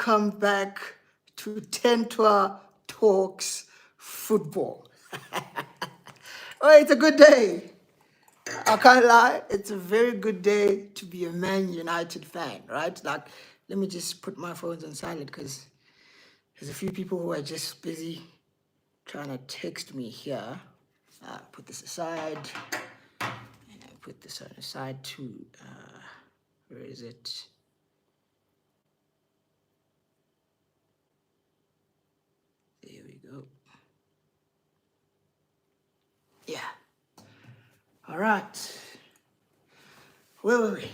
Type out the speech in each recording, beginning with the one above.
welcome back to Tentwa Talks Football. Oh, it's a good day. I can't lie. It's a very good day to be a Man United fan, right? Like, let me just put my phones on silent because there's a few people who are just busy trying to text me here. Put this aside. And I put this on aside too. Where is it? There we go. Yeah. All right. Wait.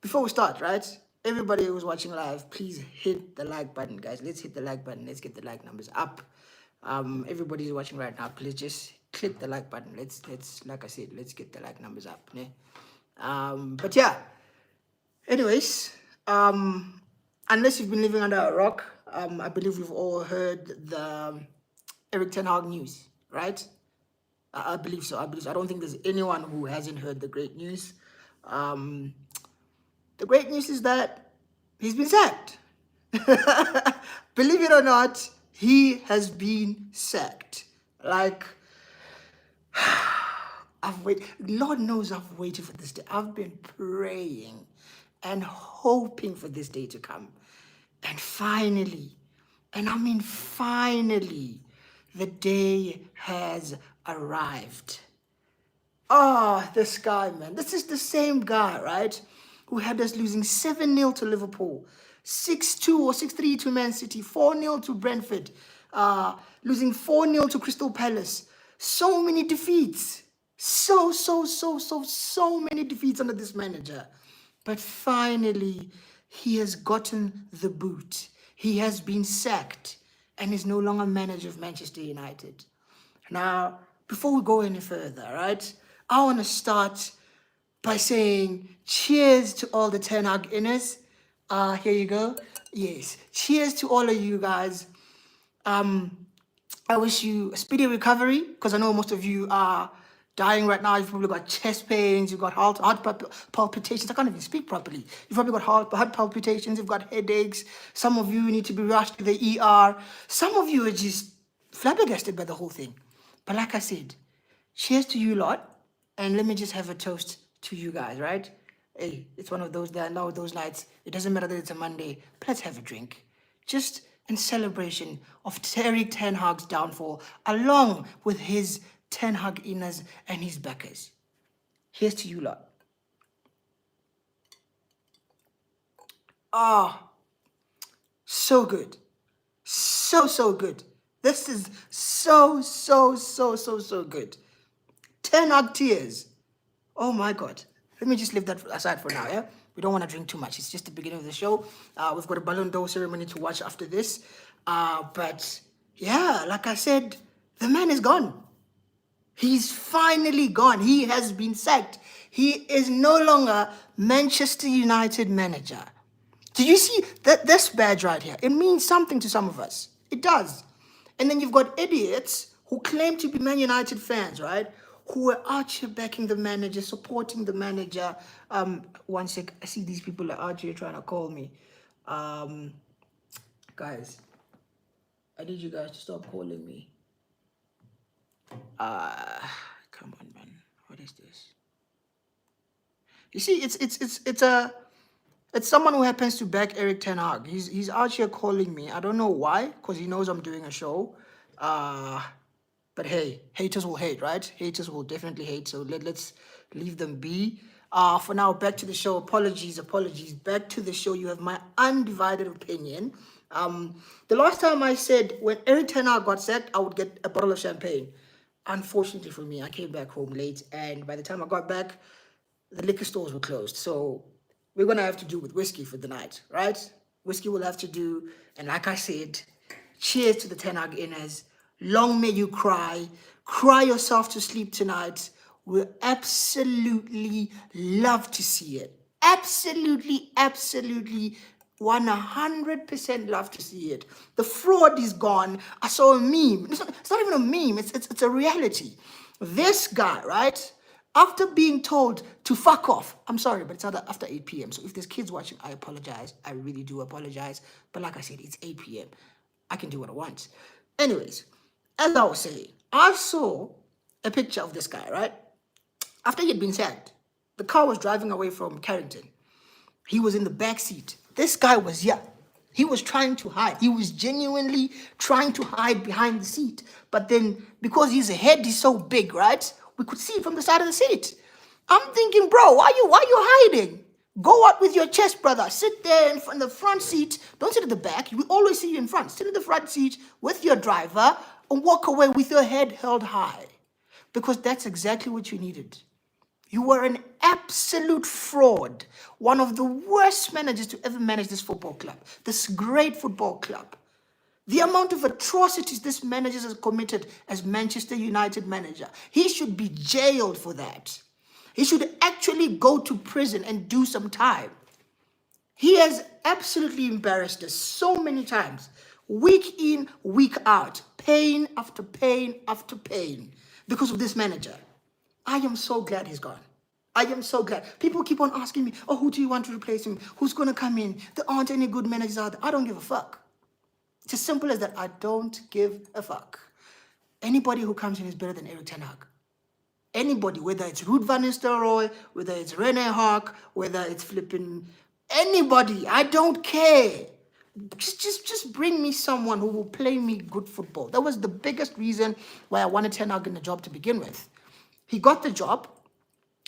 Before we start, right? Everybody who's watching live, please hit the like button, guys. Let's hit the like button. Let's get the like numbers up. Everybody who's watching right now, please just click the like button. Let's like I said, let's get the like numbers up. Ne? But yeah. Anyways, unless you've been living under a rock, I believe we've all heard the Erik ten Hag news, right? I believe so. I don't think there's anyone who hasn't heard the great news. The great news is that he's been sacked. Believe it or not, he has been sacked. Like, I've waited. Lord knows I've waited for this day. I've been praying and hoping for this day to come. And finally, and I mean finally, the day has arrived. Oh, this guy, man. This is the same guy, right? Who had us losing 7-0 to Liverpool, 6-2 or 6-3 to Man City, 4-0 to Brentford, losing 4-0 to Crystal Palace. So many defeats. So many defeats under this manager. But finally, he has gotten the boot. He has been sacked and is no longer manager of Manchester United. Now, before we go any further, right, I want to start by saying cheers to all the Ten Hag inners. Here you go. Yes, cheers to all of you guys. I wish you a speedy recovery because I know most of you are dying right now. You've probably got chest pains, you've got heart palpitations. I can't even speak properly. You've probably got heart palpitations, you've got headaches. Some of you need to be rushed to the ER. Some of you are just flabbergasted by the whole thing. But like I said, cheers to you lot. And let me just have a toast to you guys, right? Hey, it's one of those nights. It doesn't matter that it's a Monday, but let's have a drink. Just in celebration of Erik ten Hag's downfall, along with his Ten Hag inners and his backers. Here's to you lot. So good. So good. This is so good. Ten Hag tears. Oh my God. Let me just leave that aside for now, yeah? We don't want to drink too much. It's just the beginning of the show. We've got a Ballon d'Or ceremony to watch after this. But yeah, like I said, the man is gone. He's finally gone. He has been sacked. He is no longer Manchester United manager. Do you see this badge right here? It means something to some of us. It does. And then you've got idiots who claim to be Man United fans, right? Who are out here backing the manager, supporting the manager. One sec, I see these people are out here trying to call me. Guys, I need you guys to stop calling me. Come on, man. What is this? You see, it's someone who happens to back Erik ten Hag. He's out here calling me. I don't know why, because he knows I'm doing a show. But hey, haters will hate, right? Haters will definitely hate. So let's leave them be. For now, back to the show. Apologies. Back to the show. You have my undivided opinion. The last time I said when Erik ten Hag got sacked, I would get a bottle of champagne. Unfortunately for me, I came back home late, and by the time I got back, the liquor stores were closed. So we're gonna have to do with whiskey for the night, right? Whiskey will have to do. And like I said, cheers to the Ten Hag inners. Long may you cry yourself to sleep tonight. We'll absolutely love to see it. Absolutely 100% love to see it. The fraud is gone. I saw a meme. It's not even a meme. It's a reality. This guy, right? After being told to fuck off. I'm sorry, but it's after 8 p.m. So if there's kids watching, I apologize. I really do apologize. But like I said, it's 8 p.m. I can do what I want. Anyways, as I was saying, I saw a picture of this guy, right? After he had been sacked, the car was driving away from Carrington. He was in the back seat. This guy was here. He was trying to hide. He was genuinely trying to hide behind the seat. But then, because his head is so big, right? We could see it from the side of the seat. I'm thinking, bro, why you hiding? Go out with your chest, brother. Sit there in the front seat. Don't sit at the back. We always see you in front. Sit in the front seat with your driver and walk away with your head held high. Because that's exactly what you needed. You were an absolute fraud. One of the worst managers to ever manage this football club. This great football club. The amount of atrocities this manager has committed as Manchester United manager. He should be jailed for that. He should actually go to prison and do some time. He has absolutely embarrassed us so many times. Week in, week out. Pain after pain after pain. Because of this manager. I am so glad he's gone. I am so glad. People keep on asking me, oh, who do you want to replace him? Who's going to come in? There aren't any good managers out there. I don't give a fuck. It's as simple as that. I don't give a fuck. Anybody who comes in is better than Erik ten Hag. Anybody, whether it's Ruud van Nistelrooy, whether it's Rene Haak, whether it's flipping anybody, I don't care. Just bring me someone who will play me good football. That was the biggest reason why I wanted ten Hag in the job to begin with. He got the job.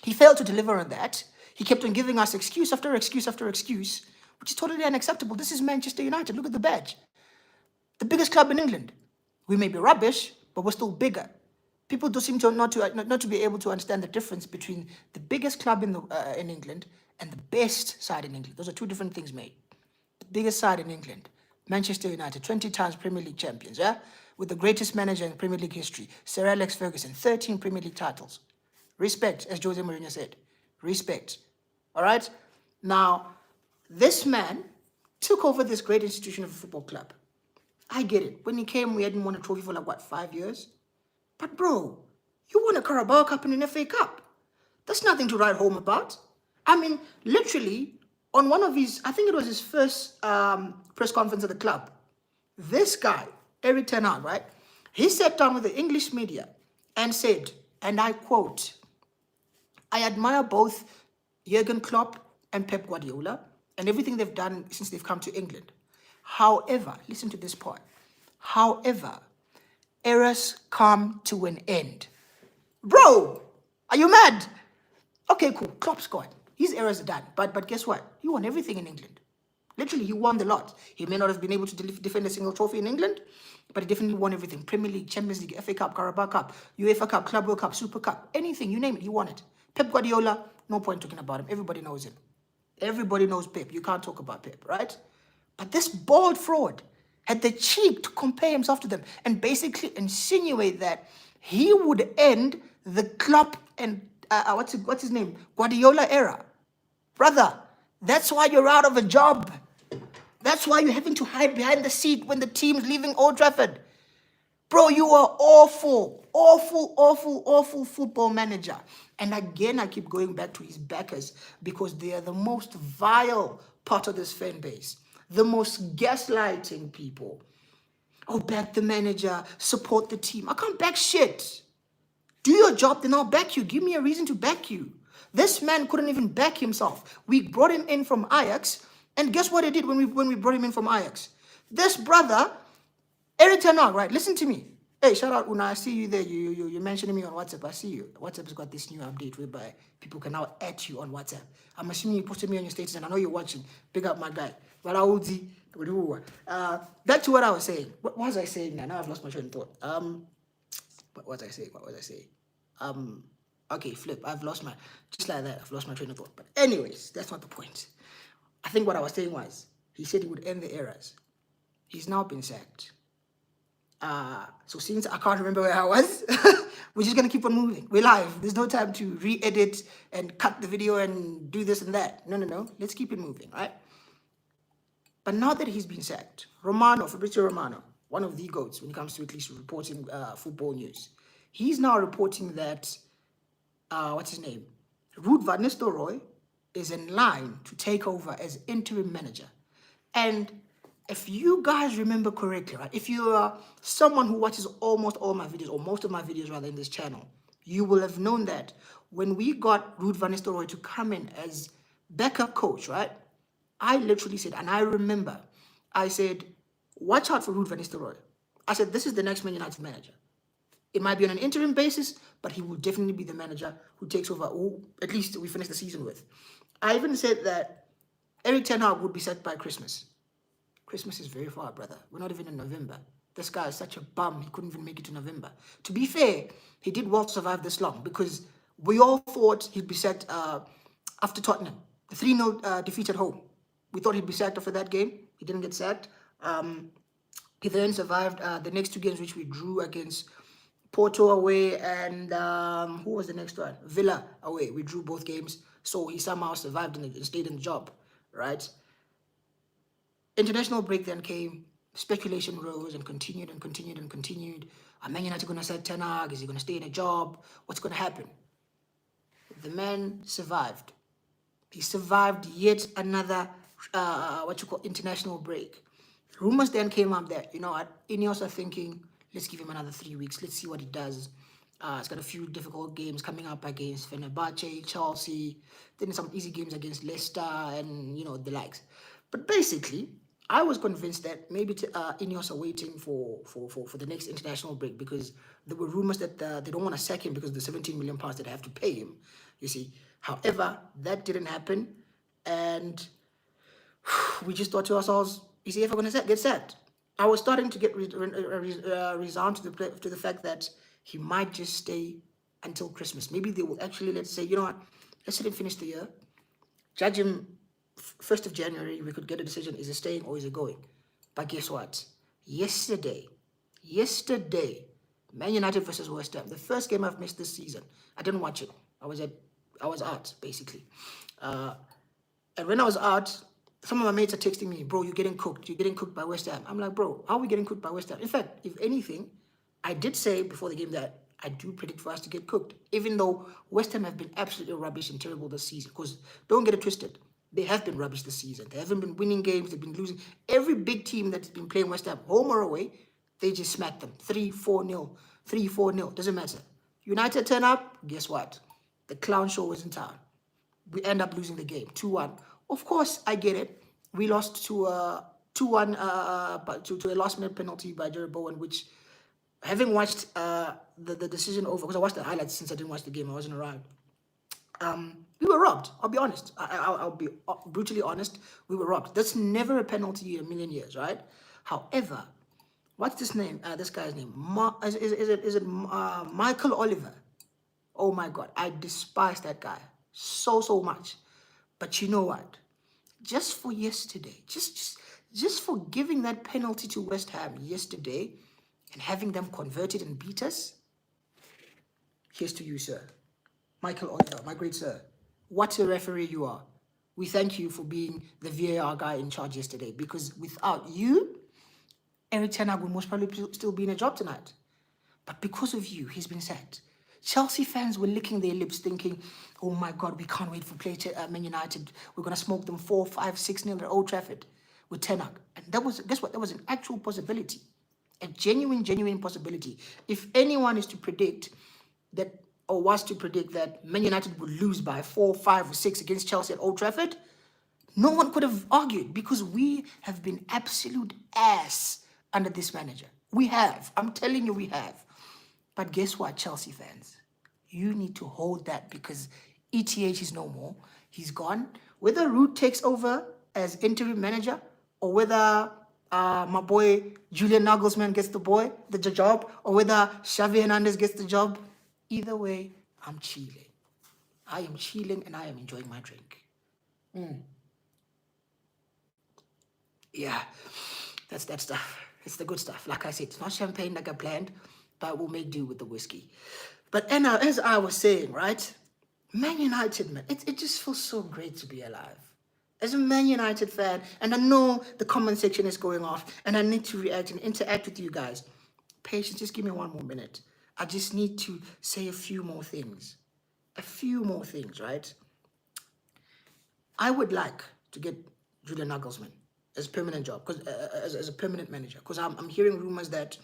He failed to deliver on that. He kept on giving us excuse after excuse after excuse, which is totally unacceptable. This is Manchester United. Look at the badge. The biggest club in England. We may be rubbish, but we're still bigger. People do seem to not to be able to understand the difference between the biggest club in England and the best side in England. Those are two different things, mate. The biggest side in England, Manchester United, 20 times Premier League champions, yeah? With the greatest manager in Premier League history, Sir Alex Ferguson, 13 Premier League titles. Respect, as Jose Mourinho said. Respect. All right? Now, this man took over this great institution of a football club. I get it. When he came, we hadn't won a trophy for like, what, 5 years? But bro, you won a Carabao Cup and an FA Cup. That's nothing to write home about. I mean, literally, on one of his, I think it was his first press conference at the club, this guy, Erik ten Hag, right? He sat down with the English media and said, and I quote, I admire both Jurgen Klopp and Pep Guardiola and everything they've done since they've come to England. However, listen to this part. However, errors come to an end. Bro, are you mad? Okay, cool. Klopp's gone. His errors are done. But guess what? He won everything in England. Literally, he won the lot. He may not have been able to defend a single trophy in England, but he definitely won everything. Premier League, Champions League, FA Cup, Carabao Cup, UEFA Cup, Club World Cup, Super Cup, anything, you name it, he won it. Pep Guardiola, no point talking about him. Everybody knows him. Everybody knows Pep. You can't talk about Pep, right? But this bald fraud had the cheek to compare himself to them and basically insinuate that he would end the Klopp and, what's his name? Guardiola era. Brother, that's why you're out of a job. That's why you're having to hide behind the seat when the team's leaving Old Trafford. Bro, you are awful, awful, awful, awful football manager. And again, I keep going back to his backers because they are the most vile part of this fan base. The most gaslighting people. Oh, back the manager, support the team. I can't back shit. Do your job, then I'll back you. Give me a reason to back you. This man couldn't even back himself. We brought him in from Ajax, and guess what he did when we brought him in from Ajax? This brother, Erik ten Hag, right? Listen to me. Hey, shout out Una. I see you there. You're mentioning me on WhatsApp. I see you. WhatsApp's got this new update whereby people can now add you on WhatsApp. I'm assuming you posted me on your status, and I know you're watching. Big up my guy. Back to what I was saying. What was I saying now? Now I've lost my train of thought. What was I saying? Okay, flip. Just like that, I've lost my train of thought. But anyways, that's not the point. I think what I was saying was, he said he would end the errors. He's now been sacked. So since I can't remember where I was, we're just going to keep on moving. We're live. There's no time to re-edit and cut the video and do this and that. No. Let's keep it moving, right? But now that he's been sacked, Fabrizio Romano, one of the GOATs when it comes to at least reporting football news, he's now reporting that what's his name? Ruud van Nistelrooy is in line to take over as interim manager. And if you guys remember correctly, right, if you are someone who watches almost all my videos, or most of my videos rather, in this channel, you will have known that when we got Ruud van Nistelrooy to come in as backup coach, right, I literally said, and I remember, I said, watch out for Ruud van Nistelrooy. I said, this is the next Man United manager. It might be on an interim basis, but he will definitely be the manager who takes over, who at least we finish the season with. I even said that Erik ten Hag would be sacked by Christmas. Christmas is very far, brother. We're not even in November. This guy is such a bum, he couldn't even make it to November. To be fair, he did well to survive this long, because we all thought he'd be sacked after Tottenham. The 3-0 defeat at home. We thought he'd be sacked after that game. He didn't get sacked. He then survived the next 2 games, which we drew against Porto away and who was the next one? Villa away. We drew both games. So he somehow survived and stayed in the job, right? International break then came. Speculation rose and continued and continued and continued. Are Man United going to sack Ten Hag? Is he going to stay in a job? What's going to happen? The man survived. He survived yet another, international break. Rumors then came up that, you know what, Ineos are thinking, let's give him another 3 weeks. Let's see what he does. It's got a few difficult games coming up against Fenerbahce, Chelsea, then some easy games against Leicester and, the likes. But basically, I was convinced that maybe Ineos are waiting for the next international break, because there were rumors that they don't want to sack him because of the 17 million pounds that they have to pay him, you see. However, that didn't happen, and we just thought to ourselves, is he ever going to get sacked? I was starting to get resigned to the fact that he might just stay until Christmas. Maybe they will actually, let's say, you know what, let's let him finish the year, judge him 1st of January, we could get a decision, is he staying or is he going? But guess what? Yesterday, Man United versus West Ham, the first game I've missed this season. I didn't watch it. I was out, basically. And when I was out, some of my mates are texting me, bro, you're getting cooked. You're getting cooked by West Ham. I'm like, bro, how are we getting cooked by West Ham? In fact, if anything, I did say before the game that I do predict for us to get cooked, even though West Ham have been absolutely rubbish and terrible this season. Because don't get it twisted, they have been rubbish this season. They haven't been winning games. They've been losing. Every big team that's been playing West Ham, home or away, they just smack them. 3-4-0. 3-4-0. Doesn't matter. United turn up, guess what? The clown show was in town. We end up losing the game, 2-1. Of course, I get it. We lost to 2-1 to a last-minute penalty by Jerry Bowen, which, having watched the decision over, because I watched the highlights since I didn't watch the game, I wasn't around. We were robbed. I'll be honest. I'll be brutally honest. We were robbed. That's never a penalty in a million years, right? However, what's this name? This guy's name? Is it Michael Oliver? Oh my God, I despise that guy so much. But you know what? Just for yesterday, just for giving that penalty to West Ham yesterday and having them converted and beat us, here's to you, sir. Michael Oliver, my great sir. What a referee you are. We thank you for being the VAR guy in charge yesterday, because without you, Erik ten Hag would most probably still be in a job tonight. But because of you, he's been sacked. Chelsea fans were licking their lips thinking, oh my God, we can't wait for Man United. We're going to smoke them 4-5, 6-0 at Old Trafford with Ten Hag. And that was, guess what? That was an actual possibility. A genuine possibility. If anyone is to predict that, or was to predict that Man United would lose by 4, 5, or 6 against Chelsea at Old Trafford, no one could have argued, because we have been absolute ass under this manager. We have. I'm telling you, we have. But guess what, Chelsea fans? You need to hold that, because ETH is no more. He's gone. Whether Ruud takes over as interim manager, or whether my boy Julian Nagelsmann gets the job, or whether Xavi Hernandez gets the job, either way, I'm chilling. I am chilling and I am enjoying my drink. Yeah, that's that stuff. It's the good stuff. Like I said, it's not champagne like I planned, but we'll make do with the whiskey. But as I was saying, right, Man United, man, it just feels so great to be alive. As a Man United fan, and I know the comment section is going off, and I need to react and interact with you guys. Patience, just give me one more minute. I just need to say a few more things. a few more things, right? I would like to get Julian Nagelsmann as a permanent job, because as a permanent manager, because I'm hearing rumors that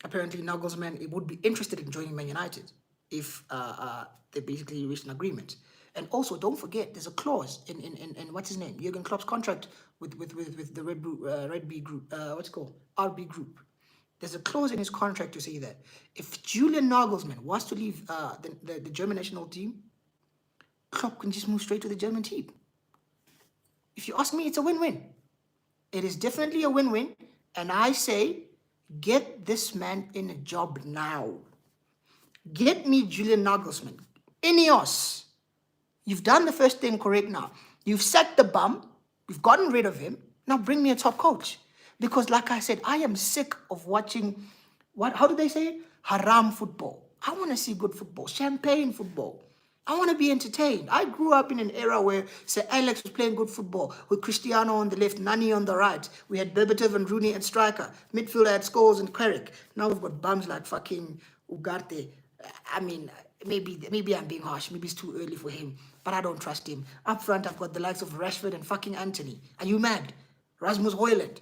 apparently Nagelsmann would be interested in joining Man United if they basically reached an agreement. And also, don't forget, there's a clause in what's his name, Jurgen Klopp's contract with the Red B Group, what's it called, RB Group. There's a clause in his contract to say that if Julian Nagelsmann wants to leave the German national team, Klopp can just move straight to the German team. If you ask me, it's a win-win. It is definitely a win-win. And I say, get this man in a job now. Get me Julian Nagelsmann. Ineos. You've done the first thing correct now. You've sacked the bum. You've gotten rid of him. Now bring me a top coach. Because like I said, I am sick of watching, how do they say it? Haram football. I want to see good football. Champagne football. I want to be entertained. I grew up in an era where Sir Alex was playing good football, with Cristiano on the left, Nani on the right. We had Berbatov and Rooney at striker. Midfielder had Scholes and Carrick. Now we've got bums like fucking Ugarte. I mean, maybe I'm being harsh. Maybe it's too early for him, but I don't trust him. Up front, I've got the likes of Rashford and fucking Anthony. Are you mad? Rasmus Højlund.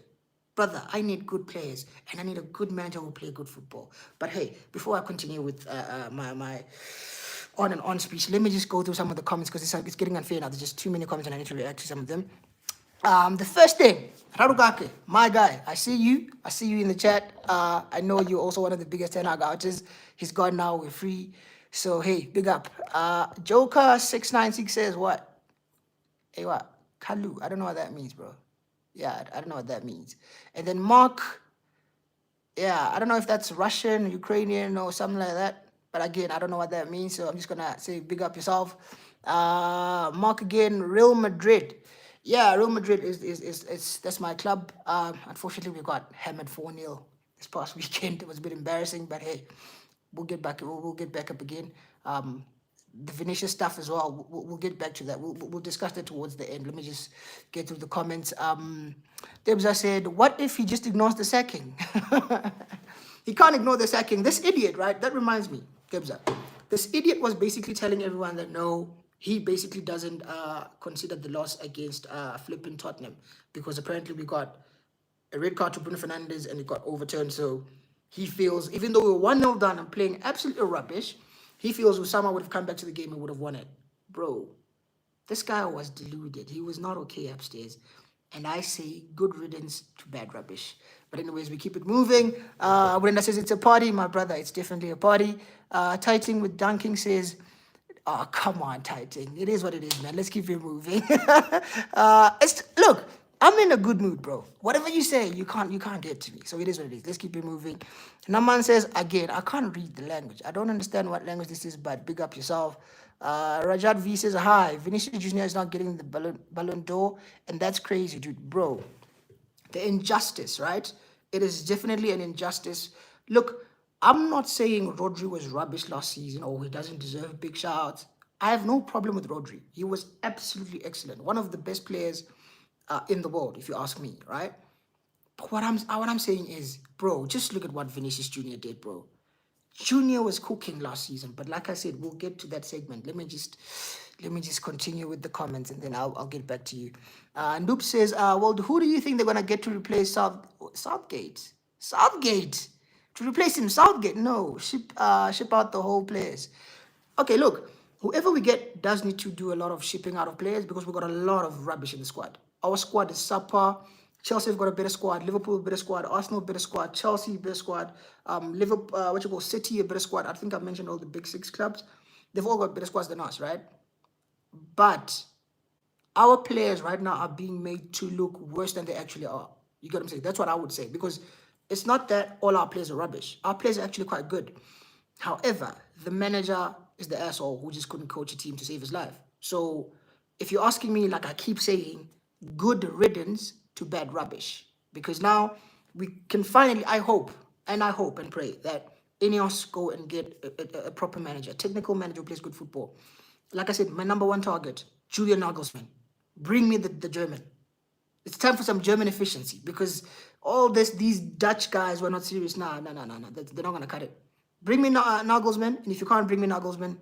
Brother, I need good players, and I need a good manager who will play good football. But hey, before I continue with my on and on speech, let me just go through some of the comments, because it's getting unfair now. There's just too many comments and I need to react to some of them. The first thing, Rarugake, my guy, I see you in the chat. I know you're also one of the biggest Ten Hag ouches. He's gone now, we're free. So hey, big up. Joker696 says what? Hey, what? Kalu, I don't know what that means, bro. Yeah, I don't know what that means. And then Mark, yeah, I don't know if that's Russian, Ukrainian, or something like that. But again, I don't know what that means, so I'm just gonna say big up yourself. Mark again, Real Madrid. Yeah, Real Madrid is that's my club. Unfortunately, we got hammered 4-0 this past weekend. It was a bit embarrassing, but hey, we'll get back up again. The Vinicius stuff as well. We'll get back to that. We'll discuss that towards the end. Let me just get through the comments. Debza said, "What if he just ignores the sacking?" He can't ignore the sacking. This idiot, right? That reminds me, Debza. This idiot was basically telling everyone that no, he basically doesn't consider the loss against flipping Tottenham, because apparently we got a red card to Bruno Fernandes and it got overturned. So he feels, even though we were 1-0 down and playing absolutely rubbish, he feels Usama would have come back to the game and would have won it. Bro, this guy was deluded. He was not okay upstairs. And I say good riddance to bad rubbish. But anyways, we keep it moving. Brenda says it's a party. My brother, it's definitely a party. Tighting with Dunking says, oh, come on, Tighting. It is what it is, man. Let's keep it moving. Look, I'm in a good mood, bro. Whatever you say, you can't get to me. So it is what it is. Let's keep it moving. Naman says, again, I can't read the language. I don't understand what language this is, but big up yourself. Rajat V says, hi, Vinicius Jr. is not getting the Ballon d'Or, and that's crazy, dude. Bro, the injustice, right? It is definitely an injustice. Look, I'm not saying Rodri was rubbish last season or he doesn't deserve big shout-outs. I have no problem with Rodri. He was absolutely excellent. One of the best players in the world, if you ask me, right? But what I'm saying is, bro, just look at what Vinicius Jr. did, bro. Junior was cooking last season, but like I said, we'll get to that segment. Let me just continue with the comments, and then I'll get back to you. Noop says, well, who do you think they're gonna get to replace Southgate? Southgate to replace him? Southgate? No, ship out the whole players. Okay, look, whoever we get does need to do a lot of shipping out of players, because we've got a lot of rubbish in the squad. Our squad is subpar. Chelsea have got a better squad. Liverpool, better squad. Arsenal, better squad. Chelsea, better squad. Liverpool, City, a better squad. I think I mentioned all the big six clubs. They've all got better squads than us, right? But our players right now are being made to look worse than they actually are. You get what I'm saying? That's what I would say, because it's not that all our players are rubbish. Our players are actually quite good. However, the manager is the asshole who just couldn't coach a team to save his life. So if you're asking me, like I keep saying, good riddance to bad rubbish, because now we can finally, I hope and pray that Ineos go and get a proper manager, a technical manager who plays good football. Like I said, my number one target, Julian Nagelsmann. Bring me the German. It's time for some German efficiency, because all these Dutch guys were not serious. No. They're not going to cut it. Bring me Nagelsmann, and if you can't bring me Nagelsmann,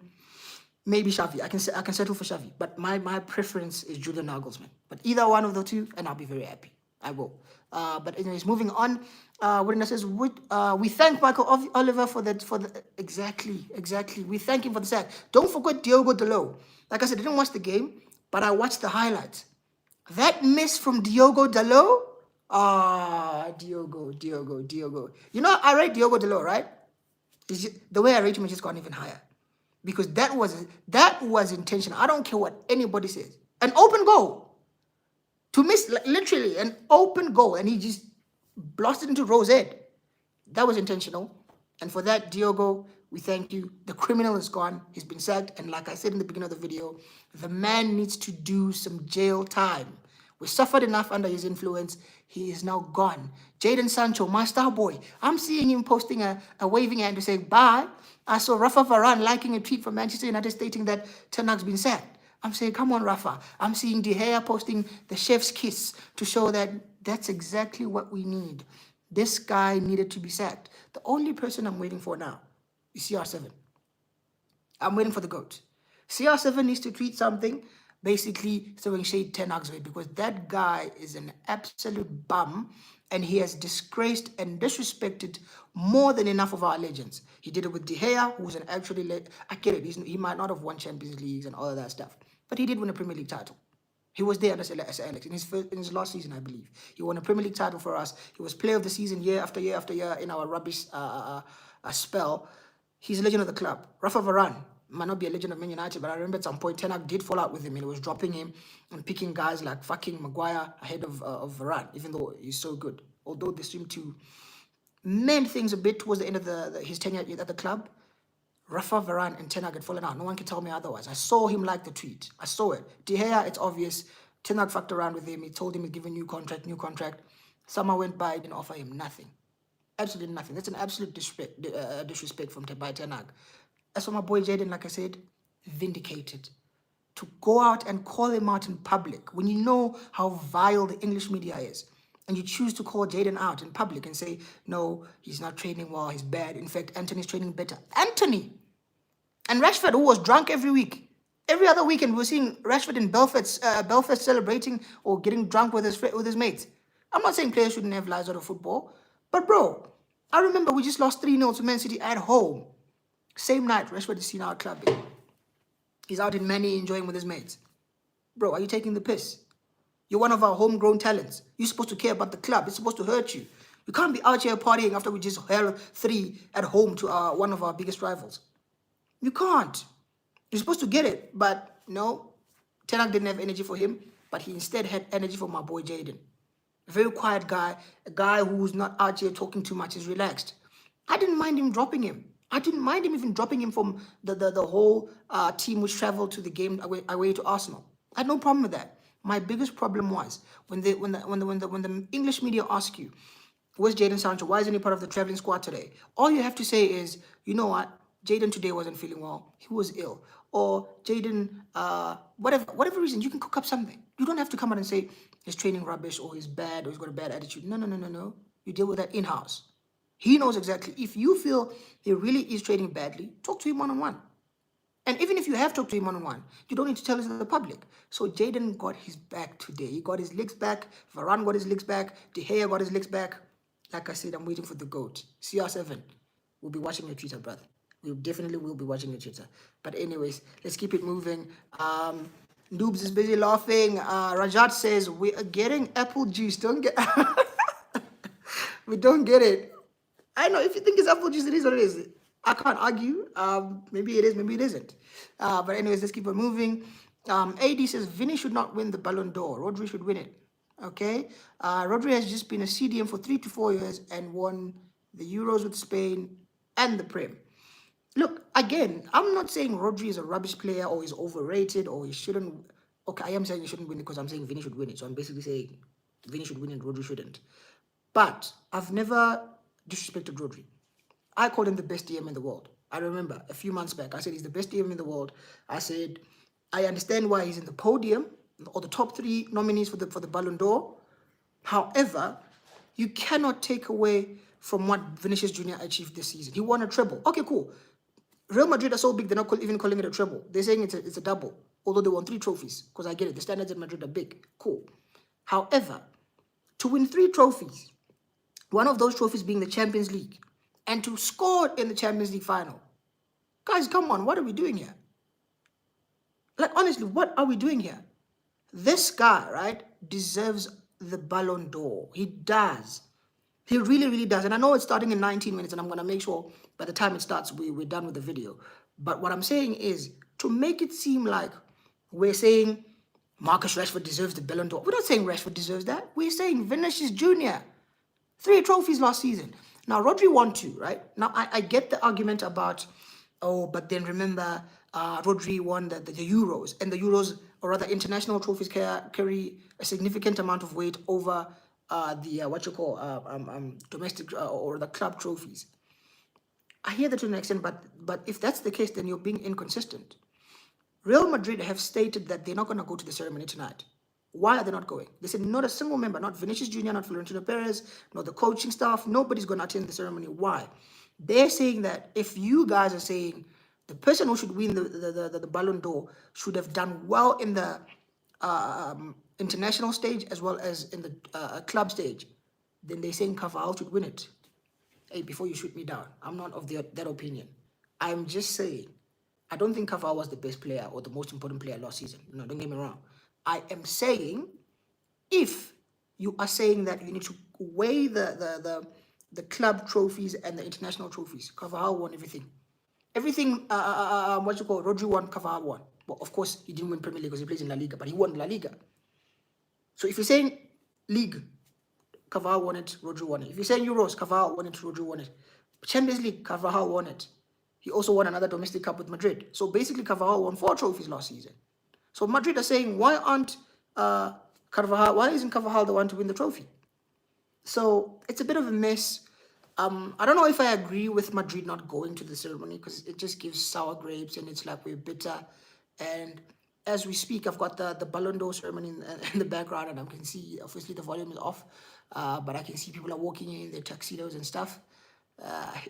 maybe Xavi. I can settle for Xavi, but my preference is Julian Nagelsmann. But either one of the two, and I'll be very happy. I will. But anyways, moving on. When says we thank Michael Oliver for the exactly. We thank him for the sack. Don't forget Diogo Dalot. Like I said, I didn't watch the game, but I watched the highlights. That miss from Diogo Dalot. Diogo. You know, I rate Diogo Dalot, right? The way I rate him has just gone even higher. Because that was intentional. I don't care what anybody says. An open goal. To miss, literally, an open goal. And he just blasted into Rose's head. That was intentional. And for that, Diogo, we thank you. The criminal is gone. He's been sacked. And like I said in the beginning of the video, the man needs to do some jail time. We suffered enough under his influence. He is now gone. Jadon Sancho, my star boy. I'm seeing him posting a waving hand to say bye. I saw Rafa Varane liking a tweet from Manchester United stating that Ten Hag's been sacked. I'm saying, come on, Rafa. I'm seeing De Gea posting the chef's kiss to show that that's exactly what we need. This guy needed to be sacked. The only person I'm waiting for now is CR7. I'm waiting for the GOAT. CR7 needs to tweet something, basically throwing shade 10 Hag's way, because that guy is an absolute bum, and he has disgraced and disrespected more than enough of our legends. He did it with De Gea, who's an actually, I get it, he might not have won Champions Leagues and all of that stuff, but he did win a Premier League title. He was there as Alex in his last season, I believe. He won a Premier League title for us. He was player of the season year after year after year in our rubbish spell. He's a legend of the club. Rafa Varane might not be a legend of Man United, but I remember at some point Ten Hag did fall out with him, and he was dropping him and picking guys like fucking Maguire ahead of Varane, even though he's so good. Although they seem to mend things a bit towards the end of his tenure at the club. Rafa Varane and Ten Hag had fallen out. No one can tell me otherwise. I saw him like the tweet. I saw it. De Gea, it's obvious. Ten Hag fucked around with him. He told him he'd give a new contract. Summer went by, didn't offer him nothing. Absolutely nothing. That's an absolute disrespect from by Ten Hag. As for my boy Jadon, like I said, vindicated. To go out and call him out in public when you know how vile the English media is, and you choose to call Jadon out in public and say, no, he's not training well, he's bad. In fact, Anthony's training better. Anthony! And Rashford, who was drunk every week. Every other weekend, we were seeing Rashford in Belfast celebrating or getting drunk with his mates. I'm not saying players shouldn't have lives out of football, but bro, I remember we just lost 3-0 to Man City at home. Same night, Rashford is seen out clubbing. He's out in Manny enjoying with his mates. Bro, are you taking the piss? You're one of our homegrown talents. You're supposed to care about the club. It's supposed to hurt you. You can't be out here partying after we just held 3 at home to one of our biggest rivals. You can't. You're supposed to get it, but no. Ten Hag didn't have energy for him, but he instead had energy for my boy Jadon. A very quiet guy, a guy who's not out here talking too much, is relaxed. I didn't mind him dropping him. I didn't mind him even dropping him from the whole team which traveled to the game away to Arsenal. I had no problem with that. My biggest problem was when the English media ask you, where's Jadon Sancho? Why isn't he part of the traveling squad today? All you have to say is, you know what? Jadon today wasn't feeling well. He was ill. Or Jadon, whatever reason, you can cook up something. You don't have to come out and say he's training rubbish or he's bad or he's got a bad attitude. No. You deal with that in-house. He knows exactly. If you feel he really is training badly, talk to him one-on-one. And even if you have talked to him one-on-one, you don't need to tell it to the public. So Jadon got his back today. He got his legs back. Varane got his legs back. De Gea got his legs back. Like I said, I'm waiting for the GOAT. CR7. We'll be watching your Twitter, brother. We definitely will be watching your Twitter. But anyways, let's keep it moving. Noobs is busy laughing. Rajat says, we are getting apple juice. Don't get... We don't get it. I know, if you think it's apple juice, it is what it is. I can't argue. Maybe it is, maybe it isn't. But anyways, let's keep it moving. AD says, Vinny should not win the Ballon d'Or. Rodri should win it. Okay? Rodri has just been a CDM for 3 to 4 years and won the Euros with Spain and the Prem. Look, again, I'm not saying Rodri is a rubbish player or he's overrated or he shouldn't. Okay, I am saying he shouldn't win it because I'm saying Vinny should win it. So I'm basically saying Vinny should win it, Rodri shouldn't. But I've never disrespected Rodri. I called him the best DM in the world. I remember a few months back, I said he's the best DM in the world. I said, I understand why he's in the podium or the top 3 nominees for the Ballon d'Or. However, you cannot take away from what Vinicius Jr. achieved this season. He won a treble. Okay, cool. Real Madrid are so big, they're not even calling it a treble. They're saying it's a double, although they won 3 trophies, because I get it. The standards in Madrid are big. Cool. However, to win 3 trophies, one of those trophies being the Champions League, and to score in the Champions League final. Guys, come on, what are we doing here? Like, honestly, what are we doing here? This guy, right, deserves the Ballon d'Or. He does. He really, really does. And I know it's starting in 19 minutes, and I'm going to make sure by the time it starts, we're done with the video. But what I'm saying is, to make it seem like we're saying Marcus Rashford deserves the Ballon d'Or. We're not saying Rashford deserves that. We're saying Vinicius Jr. 3 trophies last season. Now, Rodri won 2, right? Now, I get the argument about, oh, but then remember, Rodri won the Euros. And the Euros, or rather international trophies, carry a significant amount of weight over domestic or the club trophies. I hear that to an extent, but if that's the case, then you're being inconsistent. Real Madrid have stated that they're not going to go to the ceremony tonight. Why are they not going? They said not a single member, not Vinicius Jr., not Florentino Perez, not the coaching staff, nobody's going to attend the ceremony. Why? They're saying that if you guys are saying the person who should win the Ballon d'Or should have done well in the international stage as well as in the club stage, then they're saying Carvajal should win it. Hey, before you shoot me down, I'm not of that opinion. I'm just saying, I don't think Carvajal was the best player or the most important player last season. No, don't get me wrong. I am saying, if you are saying that you need to weigh the club trophies and the international trophies, Carvajal won everything. Everything, Rodri won, Carvajal won. Well, of course, he didn't win Premier League because he plays in La Liga, but he won La Liga. So if you're saying League, Carvajal won it, Rodri won it. If you're saying Euros, Carvajal won it, Rodri won it. Champions League, Carvajal won it. He also won another domestic cup with Madrid. So basically, Carvajal won 4 trophies last season. So Madrid are saying, why isn't Carvajal the one to win the trophy? So it's a bit of a mess. I don't know if I agree with Madrid not going to the ceremony, because it just gives sour grapes and it's like we're bitter. And as we speak, I've got the Ballon d'Or ceremony in the background, and I can see, obviously the volume is off, but I can see people are walking in their tuxedos and stuff.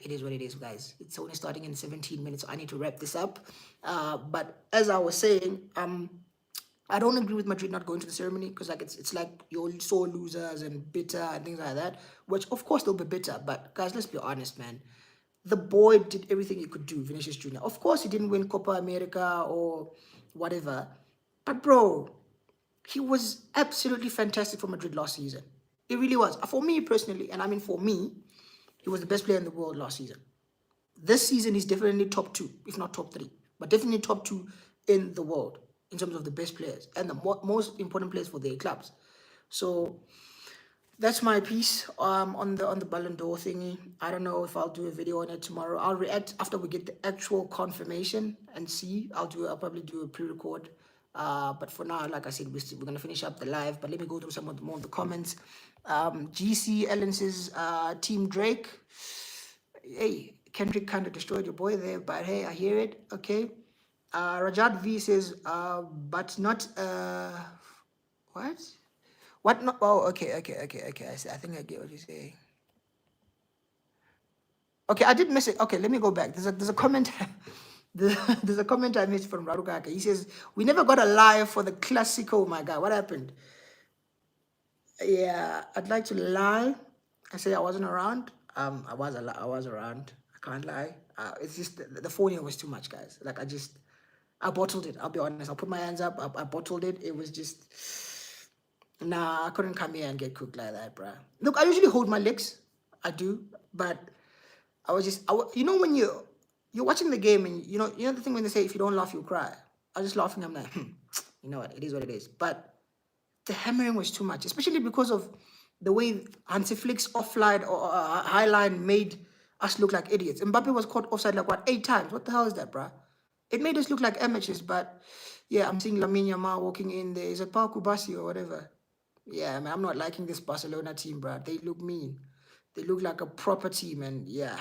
It is what it is, guys. It's only starting in 17 minutes, so I need to wrap this up. But as I was saying, I don't agree with Madrid not going to the ceremony, because like it's like you're sore losers and bitter and things like that, which of course they'll be bitter. But guys, let's be honest, man. The boy did everything he could do, Vinicius Jr. Of course, he didn't win Copa America or whatever. But bro, he was absolutely fantastic for Madrid last season. It really was. For me personally, and I mean for me, he was the best player in the world last season. This season, he's definitely top 2, if not top 3. But definitely top 2 in the world in terms of the best players and the most important players for their clubs. So that's my piece on the Ballon d'Or thingy. I don't know if I'll do a video on it tomorrow. I'll react after we get the actual confirmation and see. I'll probably do a pre-record. But for now, like I said, we're gonna finish up the live. But let me go through some more of the comments. GC Ellen says, Team Drake. Hey, Kendrick kind of destroyed your boy there, but hey, I hear it. Okay. Rajat V says, but not what? What not? Oh, okay. I think I get what you're saying. Okay, I did miss it. Okay, let me go back. There's a comment. There's a comment I missed from Rarukaka. He says, we never got a live for the Classico. My God, what happened? Yeah, I'd like to lie. I say I wasn't around. I was around. I can't lie. It's just the phone was too much, guys. Like I bottled it. I'll be honest. I'll put my hands up. I bottled it. It was just, nah, I couldn't come here and get cooked like that, bruh. Look, I usually hold my licks. I do, but I was just, you know, when you're watching the game and you know the thing when they say if you don't laugh, you'll cry. I was just laughing. I'm like, you know what? It is what it is. But the hammering was too much, especially because of the way Hansi Flick's offline or highline made us look like idiots. Mbappe was caught offside like, what, 8 times? What the hell is that, bruh? It made us look like amateurs, but yeah, I'm seeing Lamine Yamal walking in there. Is it Pau Kubasi or whatever? Yeah, man, I'm not liking this Barcelona team, bruh. They look mean. They look like a proper team, and yeah,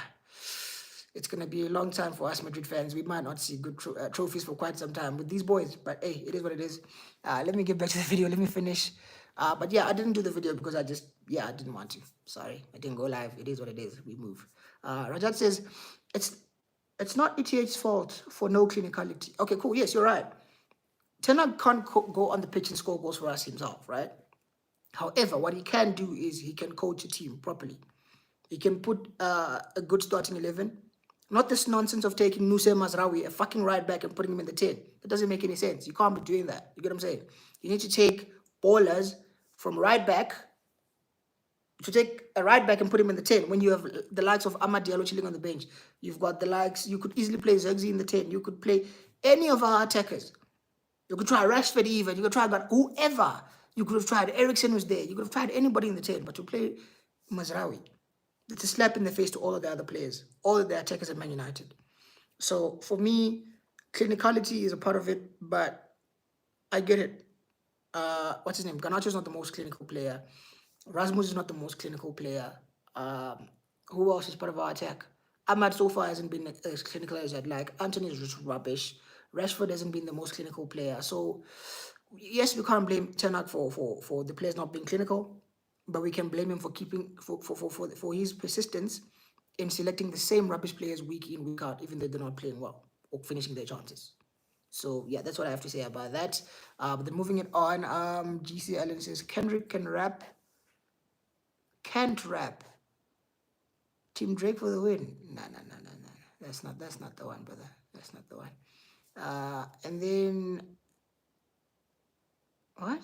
it's going to be a long time for us Madrid fans. We might not see good trophies for quite some time with these boys, but hey, it is what it is. Let me get back to the video. Let me finish. But yeah, I didn't do the video because I didn't want to. Sorry, I didn't go live. It is what it is. We move. Rajat says, It's not ETH's fault for no clinicality. Okay, cool. Yes, you're right. Tenag can't go on the pitch and score goals for us himself, right? However, what he can do is he can coach a team properly. He can put a good starting 11. Not this nonsense of taking Nusayr Mazraoui, a fucking right back, and putting him in the 10. That doesn't make any sense. You can't be doing that. You get what I'm saying? You need to take ballers from right back, to take a right back and put him in the 10 when you have the likes of Amad Diallo chilling on the bench. You've got the likes, you could easily play Zergzi in the 10. You could play any of our attackers. You could try Rashford even. You could try but whoever. You could have tried. Ericsson was there. You could have tried anybody in the 10. But to play Mazraoui, it's a slap in the face to all of the other players, all of the attackers at Man United. So for me, clinicality is a part of it, but I get it. What's his name? Garnacho's not the most clinical player. Rasmus is not the most clinical player. Who else is part of our attack? Ahmad so far hasn't been as clinical as I'd like. Anthony is just rubbish. Rashford hasn't been the most clinical player. So yes, we can't blame Tenak for the players not being clinical, but we can blame him for keeping for his persistence in selecting the same rubbish players week in, week out, even though they're not playing well or finishing their chances. So yeah, that's what I have to say about that. But then moving it on, GC Allen says Kendrick can rap, can't rap. Team Drake for the win. No. That's not the one, brother. That's not the one. And then what?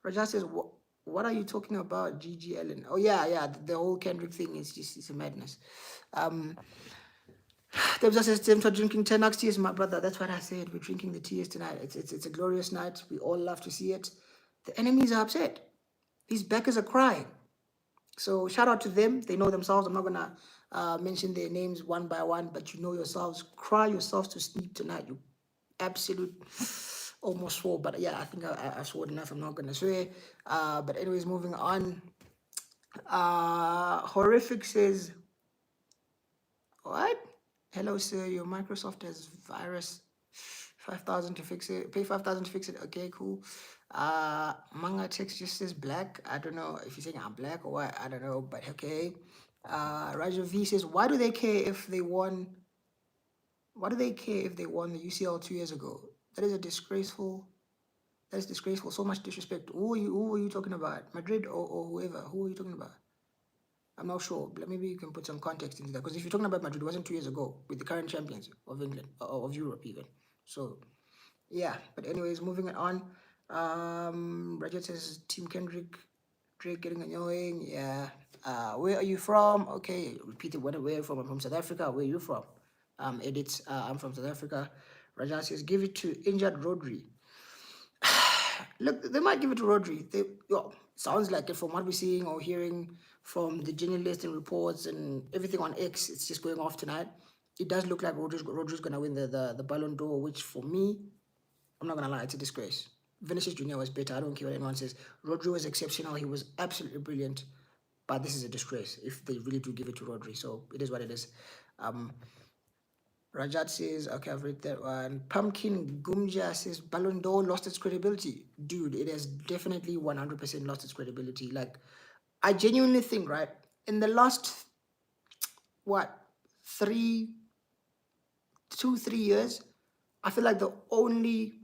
Raja says, what are you talking about, GG Allen? Oh yeah, the whole Kendrick thing is just, it's a madness. Debza says, Tentwa drinking 10 tears, my brother. That's what I said. We're drinking the tears tonight. It's a glorious night. We all love to see it. The enemies are upset. These backers are crying. So shout out to them. They know themselves. I'm not gonna mention their names one by one, but you know yourselves. Cry yourselves to sleep tonight. You absolute almost swore, but yeah, I think I swore enough. I'm not gonna swear. But anyways, moving on. Horrific says, what? Hello, sir. Your Microsoft has virus. 5,000 to fix it. Pay 5,000 to fix it. Okay, cool. Manga text just says black. I don't know if you're saying I'm black or what. I don't know, but okay. Raja V says, why do they care if they won? Why do they care if they won the UCL 2 years ago? That is disgraceful. That is disgraceful. So much disrespect. Who are you talking about? Madrid or whoever? Who are you talking about? I'm not sure. But maybe you can put some context into that. Because if you're talking about Madrid, it wasn't 2 years ago with the current champions of England, of Europe even. So, yeah. But anyways, moving it on. Rajat says, Team Kendrick, Drake getting annoying. Yeah. Where are you from? Okay. Repeat it. Where are you from? I'm from South Africa. Where are you from? Edits. I'm from South Africa. Rajat says, give it to injured Rodri. Look, they might give it to Rodri. Sounds like it from what we're seeing or hearing from the journalists and reports and everything on X. It's just going off tonight. It does look like Rodri's gonna win the Ballon d'Or, which for me, I'm not gonna lie, it's a disgrace. Vinicius Junior was better. I don't care what anyone says. Rodri was exceptional. He was absolutely brilliant. But this is a disgrace if they really do give it to Rodri. So it is what it is. Rajat says, okay, I've read that one. Pumpkin Gumja says, Ballon d'Or lost its credibility. Dude, it has definitely 100% lost its credibility. Like, I genuinely think, right, in the last, 3 years, I feel like the only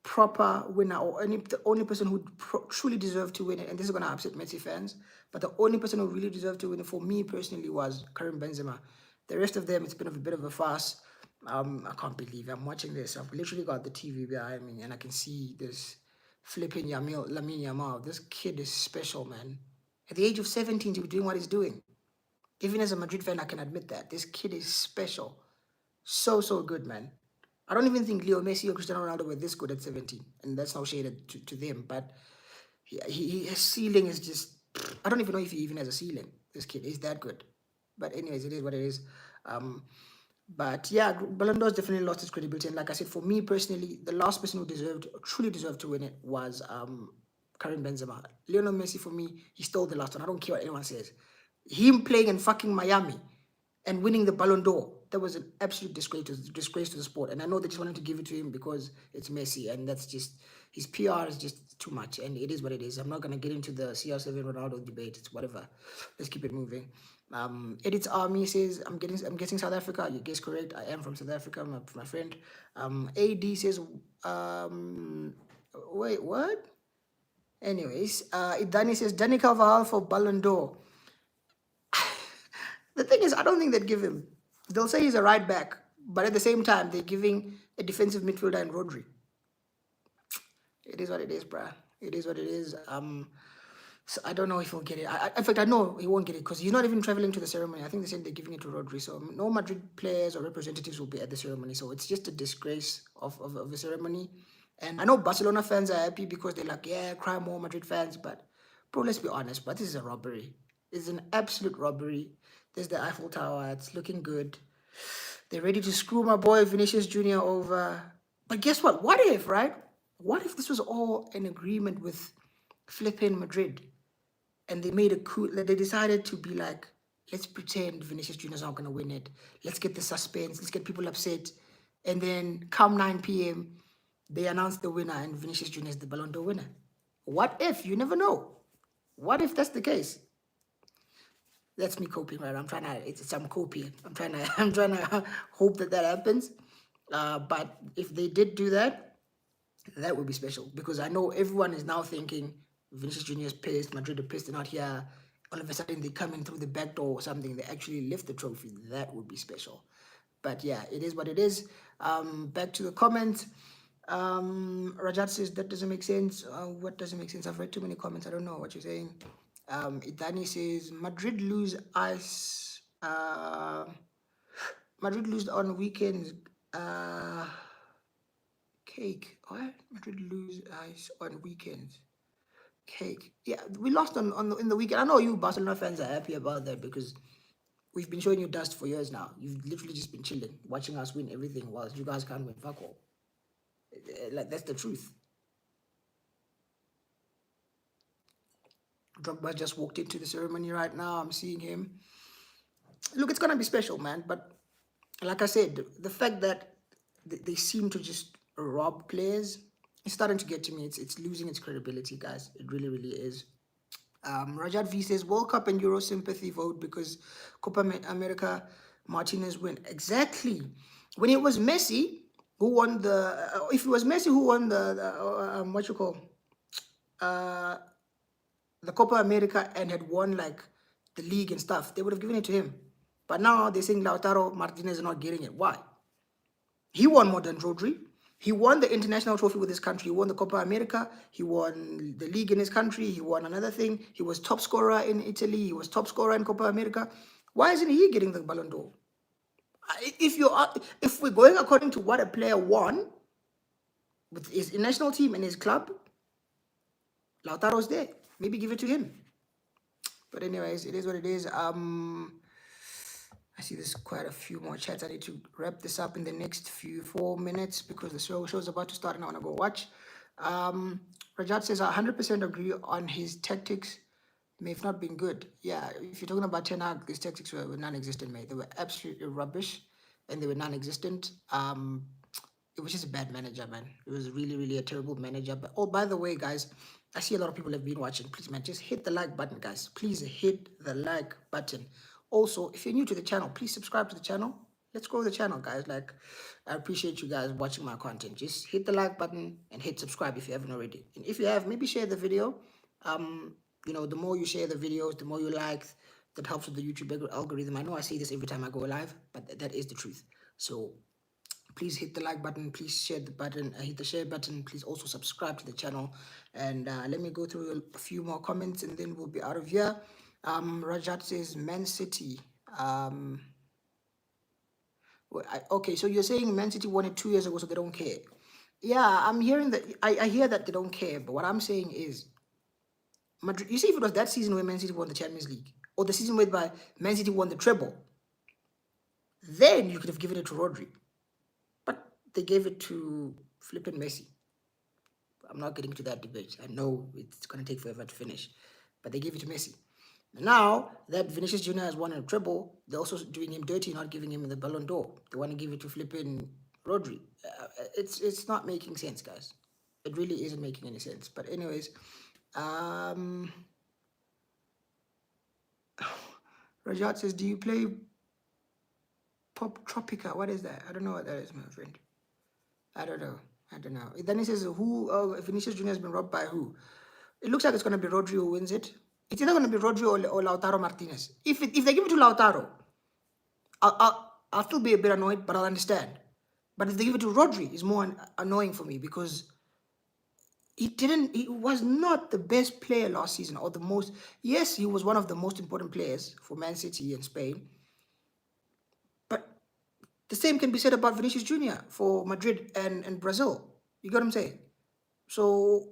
proper winner or the only person who truly deserved to win it, and this is going to upset Messi fans, but the only person who really deserved to win it for me personally was Karim Benzema. The rest of them, it's been a bit of a farce. I can't believe I'm watching this. I've literally got the TV behind me and I can see this flipping Lamine Yamal. This kid is special, man. At the age of 17 to be doing what he's doing. Even as a Madrid fan, I can admit that. This kid is special. So good, man. I don't even think Leo Messi or Cristiano Ronaldo were this good at 17. And that's no shade to them. But his ceiling is just... I don't even know if he even has a ceiling. This kid is that good. But anyways, it is what it is. But yeah, Ballon d'Or definitely lost its credibility. And like I said, for me personally, the last person who truly deserved to win it was Karim Benzema. Lionel Messi, for me, he stole the last one. I don't care what anyone says. Him playing in fucking Miami and winning the Ballon d'Or, that was an absolute disgrace to the sport. And I know they just wanted to give it to him because it's Messi, and that's just, His PR is just too much, and it is what it is. I'm not gonna get into the CR7 Ronaldo debate. It's whatever. Let's keep it moving. Edits Army says I'm guessing South Africa. You guess correct. I am from South Africa, my friend. AD says wait, what? Anyways, Idani says Danny Carvajal for Ballon d'Or. The thing is, I don't think they'd give him. They'll say he's a right back, but at the same time, they're giving a defensive midfielder in Rodri. It is what it is, bruh. It is what it is. So I don't know if he'll get it. In fact, I know he won't get it because he's not even traveling to the ceremony. I think they said they're giving it to Rodri. So no Madrid players or representatives will be at the ceremony. So it's just a disgrace of the ceremony. And I know Barcelona fans are happy because they're like, yeah, cry more Madrid fans. But bro, let's be honest, but this is a robbery. It's an absolute robbery. There's the Eiffel Tower. It's looking good. They're ready to screw my boy Vinicius Jr. over. But guess what? What if, right? What if this was all an agreement with flipping Madrid? And they made a coup. They decided to be like, let's pretend Vinicius Jr. is not going to win it. Let's get the suspense. Let's get people upset. And then come 9 p.m., they announce the winner and Vinicius Jr. is the Ballon d'Or winner. What if? You never know. What if that's the case? That's me coping, right? I'm coping. I'm trying to hope that happens. But if they did do that, that would be special because I know everyone is now thinking Vinicius Jr. is pissed, Madrid are pissed, they're not here. All of a sudden they come in through the back door or something, they actually lift the trophy. That would be special. But yeah, it is what it is. Back to the comments. Rajat says that doesn't make sense. What doesn't make sense? I've read too many comments. I don't know what you're saying. Idani says Madrid lose ice. Madrid lose on weekends. Cake. What? Madrid lose ice on weekends. Cake. Yeah, we lost in the weekend. I know you Barcelona fans are happy about that because we've been showing you dust for years now. You've literally just been chilling, watching us win everything whilst you guys can't win fuck all. Like, that's the truth. Drogba just walked into the ceremony right now. I'm seeing him. Look, it's gonna be special, man. But like I said, the fact that they seem to just rob players, it's starting to get to me. It's losing its credibility, guys. It really, really is. Rajat V says World Cup and Euro sympathy vote because Copa America Martinez win. Exactly. When it was Messi who won the, if it was Messi who won the what you call, the Copa America and had won like the league and stuff, they would have given it to him. But now they're saying Lautaro Martinez is not getting it. Why? He won more than Rodri. He won the international trophy with his country. He won the Copa America. He won the league in his country. He won another thing. He was top scorer in Italy. He was top scorer in Copa America. Why isn't he getting the Ballon d'Or? If we're going according to what a player won with his national team and his club, Lautaro's there. Maybe give it to him. But anyways, it is what it is. I see there's quite a few more chats. I need to wrap this up in the next 4 minutes because the show's about to start and I want to go watch. Rajat says, I 100% agree on his tactics may have not been good. Yeah, if you're talking about Ten Hag, his tactics were non-existent, mate. They were absolutely rubbish and they were non-existent. It was just a bad manager, man. It was really, really a terrible manager. But oh, by the way, guys, I see a lot of people have been watching. Please, man, just hit the like button, guys. Please hit the like button. Also, if you're new to the channel, please subscribe to the channel. Let's grow the channel, guys. Like, I appreciate you guys watching my content. Just hit the like button and hit subscribe if you haven't already. And if you have, maybe share the video. You know, the more you share the videos, the more you like, that helps with the YouTube algorithm. I know I say this every time I go live, but that is the truth. So please hit the like button, please share the button, hit the share button, please also subscribe to the channel. And let me go through a few more comments and then we'll be out of here. Rajat says Man City. Okay, so you're saying Man City won it 2 years ago, so they don't care. Yeah, I'm hearing that. I hear that they don't care, but what I'm saying is, Madrid. You see, if it was that season where Man City won the Champions League, or the season whereby Man City won the treble, then you could have given it to Rodri. But they gave it to flipping Messi. I'm not getting to that debate. I know it's going to take forever to finish, but they gave it to Messi. Now that Vinicius Jr. has won a treble, they're also doing him dirty, not giving him the Ballon d'Or. They want to give it to flipping Rodri. It's not making sense, guys. It really isn't making any sense. But anyways, Rajat says, do you play Pop Tropica? What is that? I don't know what that is, my friend. I don't know. I don't know. Then he says, who, Vinicius Jr. has been robbed by who? It looks like it's going to be Rodri who wins it. It's either going to be Rodri or Lautaro Martinez. If they give it to Lautaro, I'll still be a bit annoyed, but I'll understand. But if they give it to Rodri, it's more annoying for me because he was not the best player last season or the most. Yes, he was one of the most important players for Man City and Spain. But the same can be said about Vinicius Jr. for Madrid and Brazil. You get what I'm saying? So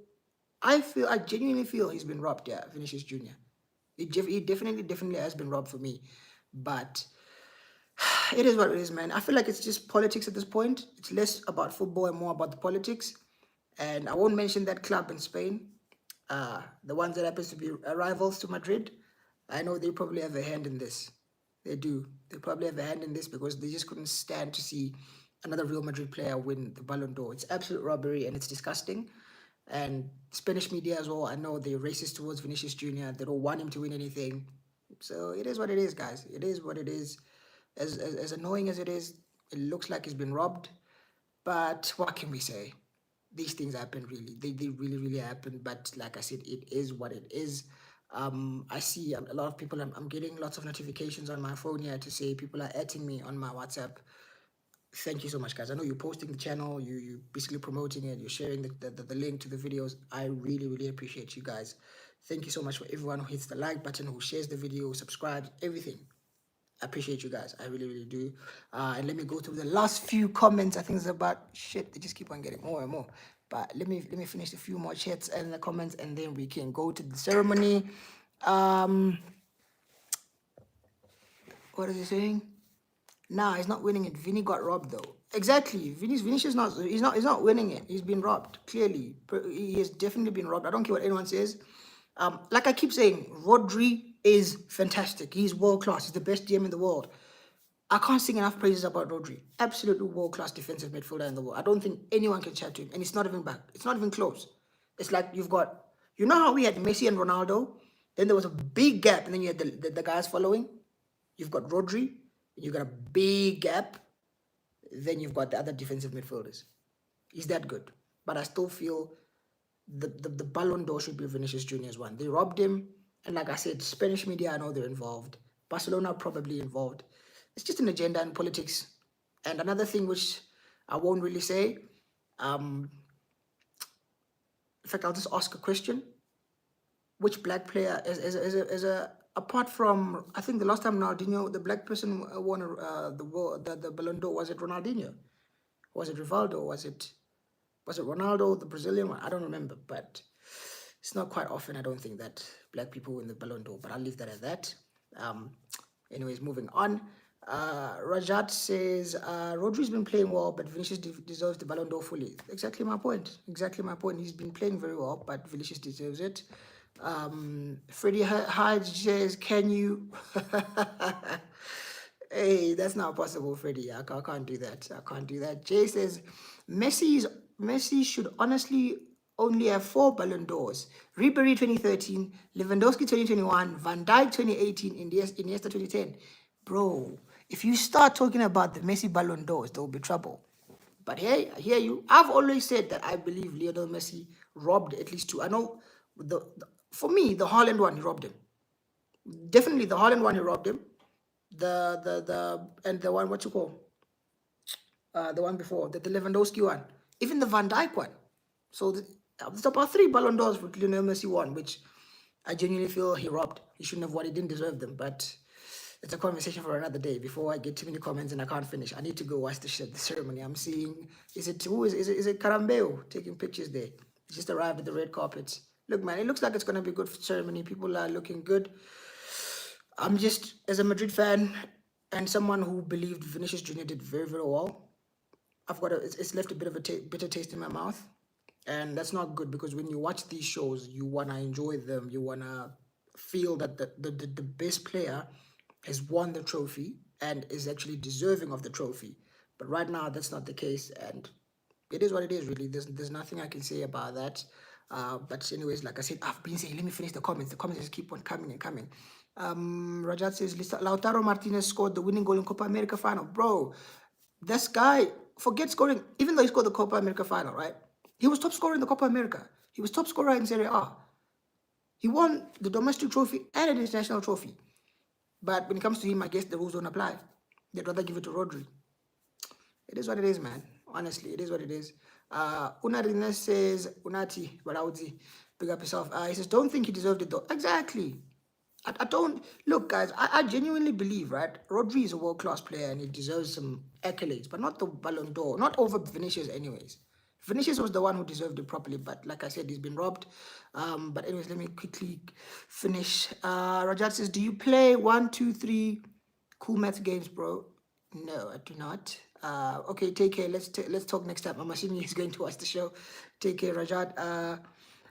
I genuinely feel he's been robbed, yeah, Vinicius Jr. He definitely has been robbed for me. But it is what it is, man. I feel like it's just politics at this point. It's less about football and more about the politics. And I won't mention that club in Spain, the ones that happens to be rivals to Madrid. I know they probably have a hand in this. They do. They probably have a hand in this because they just couldn't stand to see another Real Madrid player win the Ballon d'Or. It's absolute robbery and it's disgusting. And Spanish media as well, I know they're racist towards Vinicius Jr. They don't want him to win anything. So it is what it is, guys. It is what it is. As annoying as it is, it looks like he's been robbed. But what can we say? These things happen, really. They really happen. But like I said, it is what it is. I see a lot of people, I'm getting lots of notifications on my phone here to say people are adding me on my WhatsApp. Thank you so much, guys. I know you're posting the channel, you basically promoting it, you're sharing the link to the videos. I really appreciate you guys. Thank you so much for everyone who hits the like button, who shares the video, subscribes, everything. I appreciate you guys. I really do. And let me go through the last few comments. I think it's about shit. They just keep on getting more and more. But let me finish a few more chats and the comments, and then we can go to the ceremony. What is he saying? Nah, he's not winning it. Vinny got robbed though. Exactly. Vinicius not. He's not winning it. He's been robbed. Clearly, he has definitely been robbed. I don't care what anyone says. Like I keep saying, Rodri is fantastic. He's world class. He's the best DM in the world. I can't sing enough praises about Rodri. Absolutely world class defensive midfielder in the world. I don't think anyone can chat to him, and it's not even back. It's not even close. It's like you've got, you know how we had Messi and Ronaldo. Then there was a big gap, and then you had the guys following. You've got Rodri, and you've got a big gap. Then you've got the other defensive midfielders. He's that good. But I still feel the Ballon d'Or should be Vinicius Jr.'s one. They robbed him. And like I said, Spanish media, I know they're involved. Barcelona probably involved. It's just an agenda and politics. And another thing which I won't really say, in fact, I'll just ask a question. Which black player is a apart from, I think the last time Ronaldinho, the black person won the Ballon d'Or, was it Ronaldinho? Was it Rivaldo? Was it Ronaldo, the Brazilian one? I don't remember, but it's not quite often, I don't think, that black people win the Ballon d'Or, but I'll leave that at that. Anyways, moving on. Rajat says, Rodri's been playing well, but Vinicius deserves the Ballon d'Or fully. Exactly my point. He's been playing very well, but Vinicius deserves it. Freddie Hyde says, can you... Hey, that's not possible, Freddie. I can't do that. Jay says, Messi should honestly only have 4 Ballon d'Ors. Ribéry 2013, Lewandowski 2021, Van Dijk 2018, Iniesta 2010. Bro, if you start talking about the Messi Ballon d'Ors, there will be trouble. But hey, I hear you. I've always said that I believe Lionel Messi robbed at least 2. I know, for me, the Haaland one, he robbed him. Definitely the Haaland one, he robbed him. And the one, what you call? The one before, the Lewandowski one. Even the Van Dijk one. So there's about 3 Ballon d'Ors for Lionel Messi won, which I genuinely feel he robbed. He shouldn't have won. He didn't deserve them. But it's a conversation for another day. Before I get too many comments and I can't finish, I need to go watch the ceremony. I'm seeing, is it Carambeu taking pictures there? He just arrived at the red carpet. Look, man, it looks like it's going to be a good ceremony. People are looking good. I'm just, as a Madrid fan and someone who believed Vinicius Jr. did very well, it's left a bit of a bitter taste in my mouth. And that's not good, because when you watch these shows, you want to enjoy them. You want to feel that the best player has won the trophy and is actually deserving of the trophy. But right now, that's not the case. And It is what it is, really. There's nothing I can say about that. But anyways, like I said, I've been saying, let me finish the comments. The comments just keep on coming and coming. Rajat says, Lautaro Martinez scored the winning goal in Copa America final. Bro, this guy, forget scoring, even though he scored the Copa America final, right? He was top scorer in the Copa America. He was top scorer in Serie A. He won the domestic trophy and an international trophy. But when it comes to him, I guess the rules don't apply. They'd rather give it to Rodri. It is what it is, man. Honestly, it is what it is. Unarines says, Unati, Balaudi, big up yourself. He says, don't think he deserved it though. Exactly. I don't look, guys. I genuinely believe, right? Rodri is a world-class player and he deserves some accolades, but not the Ballon d'Or, not over Vinicius, anyways. Vinicius was the one who deserved it properly, but like I said, he's been robbed. But anyways, let me quickly finish. Rajat says, "Do you play 1, 2, 3 cool math games, bro?" No, I do not. Okay, take care. Let's talk next time. I'm assuming he's going to watch the show. Take care, Rajat.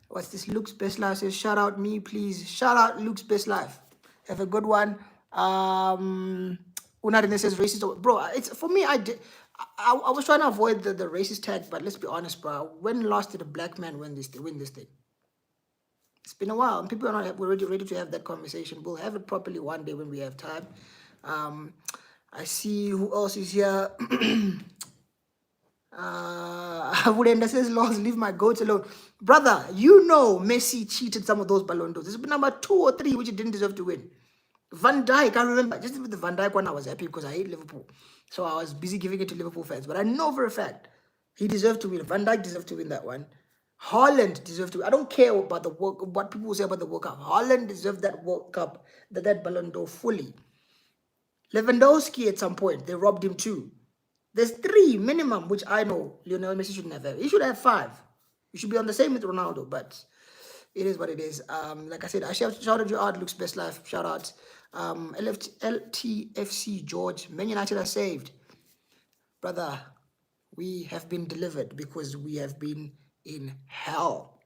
What's this? Luke's Best Life says, shout out me, please. Shout out Luke's Best Life. Have a good one. Unarine says racist. Bro, it's for me, I was trying to avoid the racist tag, but let's be honest, bro. When last did a black man win this thing? It's been a while, and people are not ready to have that conversation. We'll have it properly one day when we have time. I see who else is here. Wurenda says, Laws, leave my goats alone. Brother, you know Messi cheated some of those Ballon d'Ors. This has been number 2 or 3, which he didn't deserve to win. Van Dijk, I remember, just with the Van Dijk one, I was happy because I hate Liverpool. So I was busy giving it to Liverpool fans. But I know for a fact, he deserved to win. Van Dijk deserved to win that one. Haaland deserved to win. I don't care about what people say about the World Cup. Haaland deserved that World Cup, that Ballon d'Or fully. Lewandowski at some point, they robbed him too. There's 3 minimum, which I know Lionel Messi shouldn't have. He should have 5. You should be on the same with Ronaldo, but it is what it is. Like I said, I shouted you out, Luke's Best Life. Shout out. LTFC George, Man United are saved. Brother, we have been delivered because we have been in hell.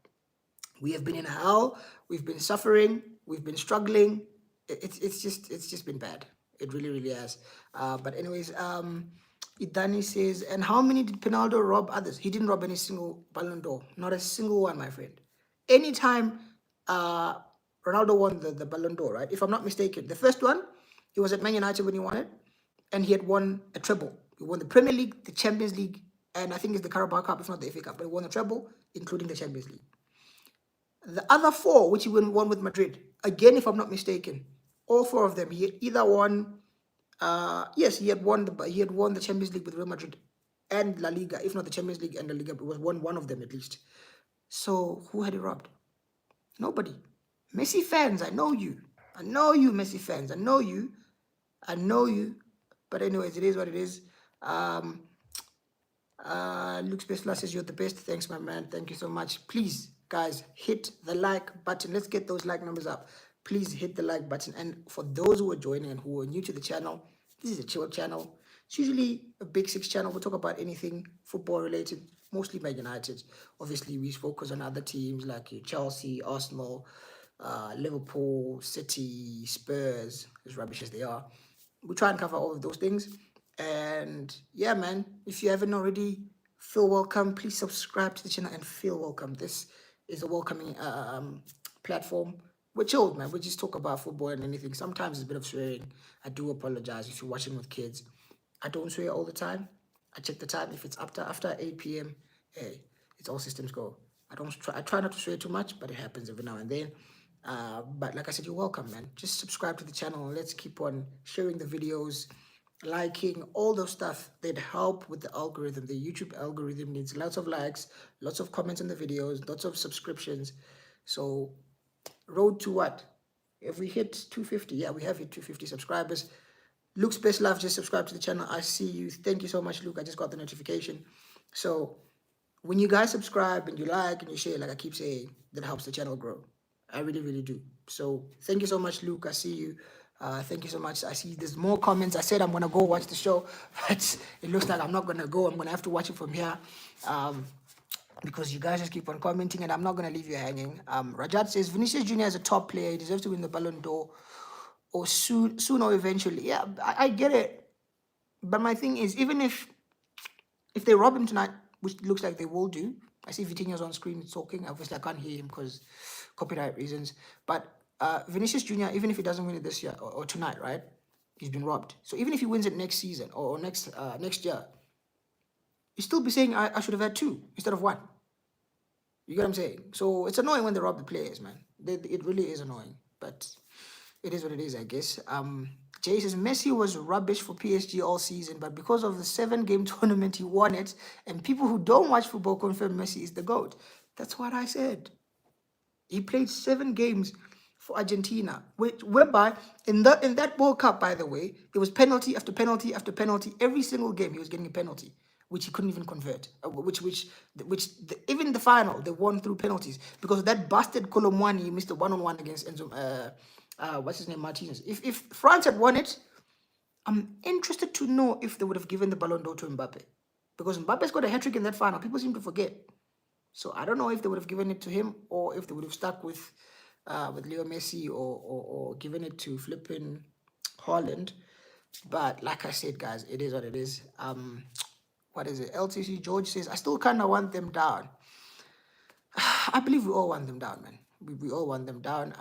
We have been in hell. We've been suffering. We've been struggling. It's just been bad. It really, really has. But anyways, Idani says, and how many did Pinaldo rob others? He didn't rob any single Ballon d'Or. Not a single one, my friend. Anytime Ronaldo won the Ballon d'Or, right? If I'm not mistaken, the first one, he was at Man United when he won it, and he had won a treble. He won the Premier League, the Champions League, and I think it's the Carabao Cup, if not the FA Cup, but he won the treble, including the Champions League. The other 4, which he won with Madrid, again, if I'm not mistaken, all 4 of them, he either won. Yes, he had won the Champions League with Real Madrid and La Liga. If not the Champions League and La Liga, it was one of them at least. So who had he robbed? Nobody. Messi fans, I know you. I know you, Messi fans. I know you. But anyways, it is what it is. Luke's Best Life says you're the best. Thanks, my man. Thank you so much. Please, guys, hit the like button. Let's get those like numbers up. Please hit the like button. And for those who are joining and who are new to the channel, this is a chill channel. It's usually a Big Six channel. We'll talk about anything football related, mostly Man United. Obviously, we focus on other teams like Chelsea, Arsenal, Liverpool, City, Spurs, as rubbish as they are. We try and cover all of those things. And yeah, man, if you haven't already, feel welcome. Please subscribe to the channel and feel welcome. This is a welcoming platform. We're chilled, man. We just talk about football and anything. Sometimes it's a bit of swearing. I do apologize if you're watching with kids. I don't swear all the time. I check the time. If it's after 8 p.m., hey, it's all systems go. I try not to swear too much, but it happens every now and then. But like I said, you're welcome, man. Just subscribe to the channel. Let's keep on sharing the videos, liking, all those stuff that help with the algorithm. The YouTube algorithm needs lots of likes, lots of comments on the videos, lots of subscriptions. So road to what? If we hit 250, yeah, we have hit 250 subscribers. Luke's Best Life, just subscribe to the channel. I see you. Thank you so much, Luke. I just got the notification. So when you guys subscribe and you like and you share, like I keep saying, that helps the channel grow. I really, really do. So thank you so much, Luke. I see you. Thank you so much. I see there's more comments. I said I'm going to go watch the show, but it looks like I'm not going to go. I'm going to have to watch it from here. Because you guys just keep on commenting and I'm not going to leave you hanging. Rajat says, Vinicius Jr. is a top player. He deserves to win the Ballon d'Or or soon or eventually. Yeah, I get it. But my thing is, even if they rob him tonight, which looks like they will do. I see Vitinha's on screen talking. Obviously, I can't hear him because copyright reasons. But Vinicius Jr., even if he doesn't win it this year or tonight, right? He's been robbed. So even if he wins it next season or next year, you still be saying I should have had 2 instead of 1. You get what I'm saying? So it's annoying when they rob the players, man. It really is annoying, but it is what it is, I guess. Jay says Messi was rubbish for PSG all season, but because of the 7-game tournament, he won it. And people who don't watch football confirm Messi is the GOAT. That's what I said. He played 7 games for Argentina, whereby in that World Cup, by the way, it was penalty after penalty after penalty. Every single game, he was getting a penalty, which he couldn't even convert. Even the final, they won through penalties because that bastard Colomwani missed a 1-on-1 against Enzo. What's his name, Martinez. If France had won it, I'm interested to know if they would have given the Ballon d'Or to Mbappe, because Mbappe's got a hat-trick in that final. People seem to forget. So I don't know if they would have given it to him or if they would have stuck with Leo Messi or given it to flipping Holland. But like I said, guys, it is what it is. What is it? LTC George says, I still kind of want them down. I believe we all want them down, man. We all want them down.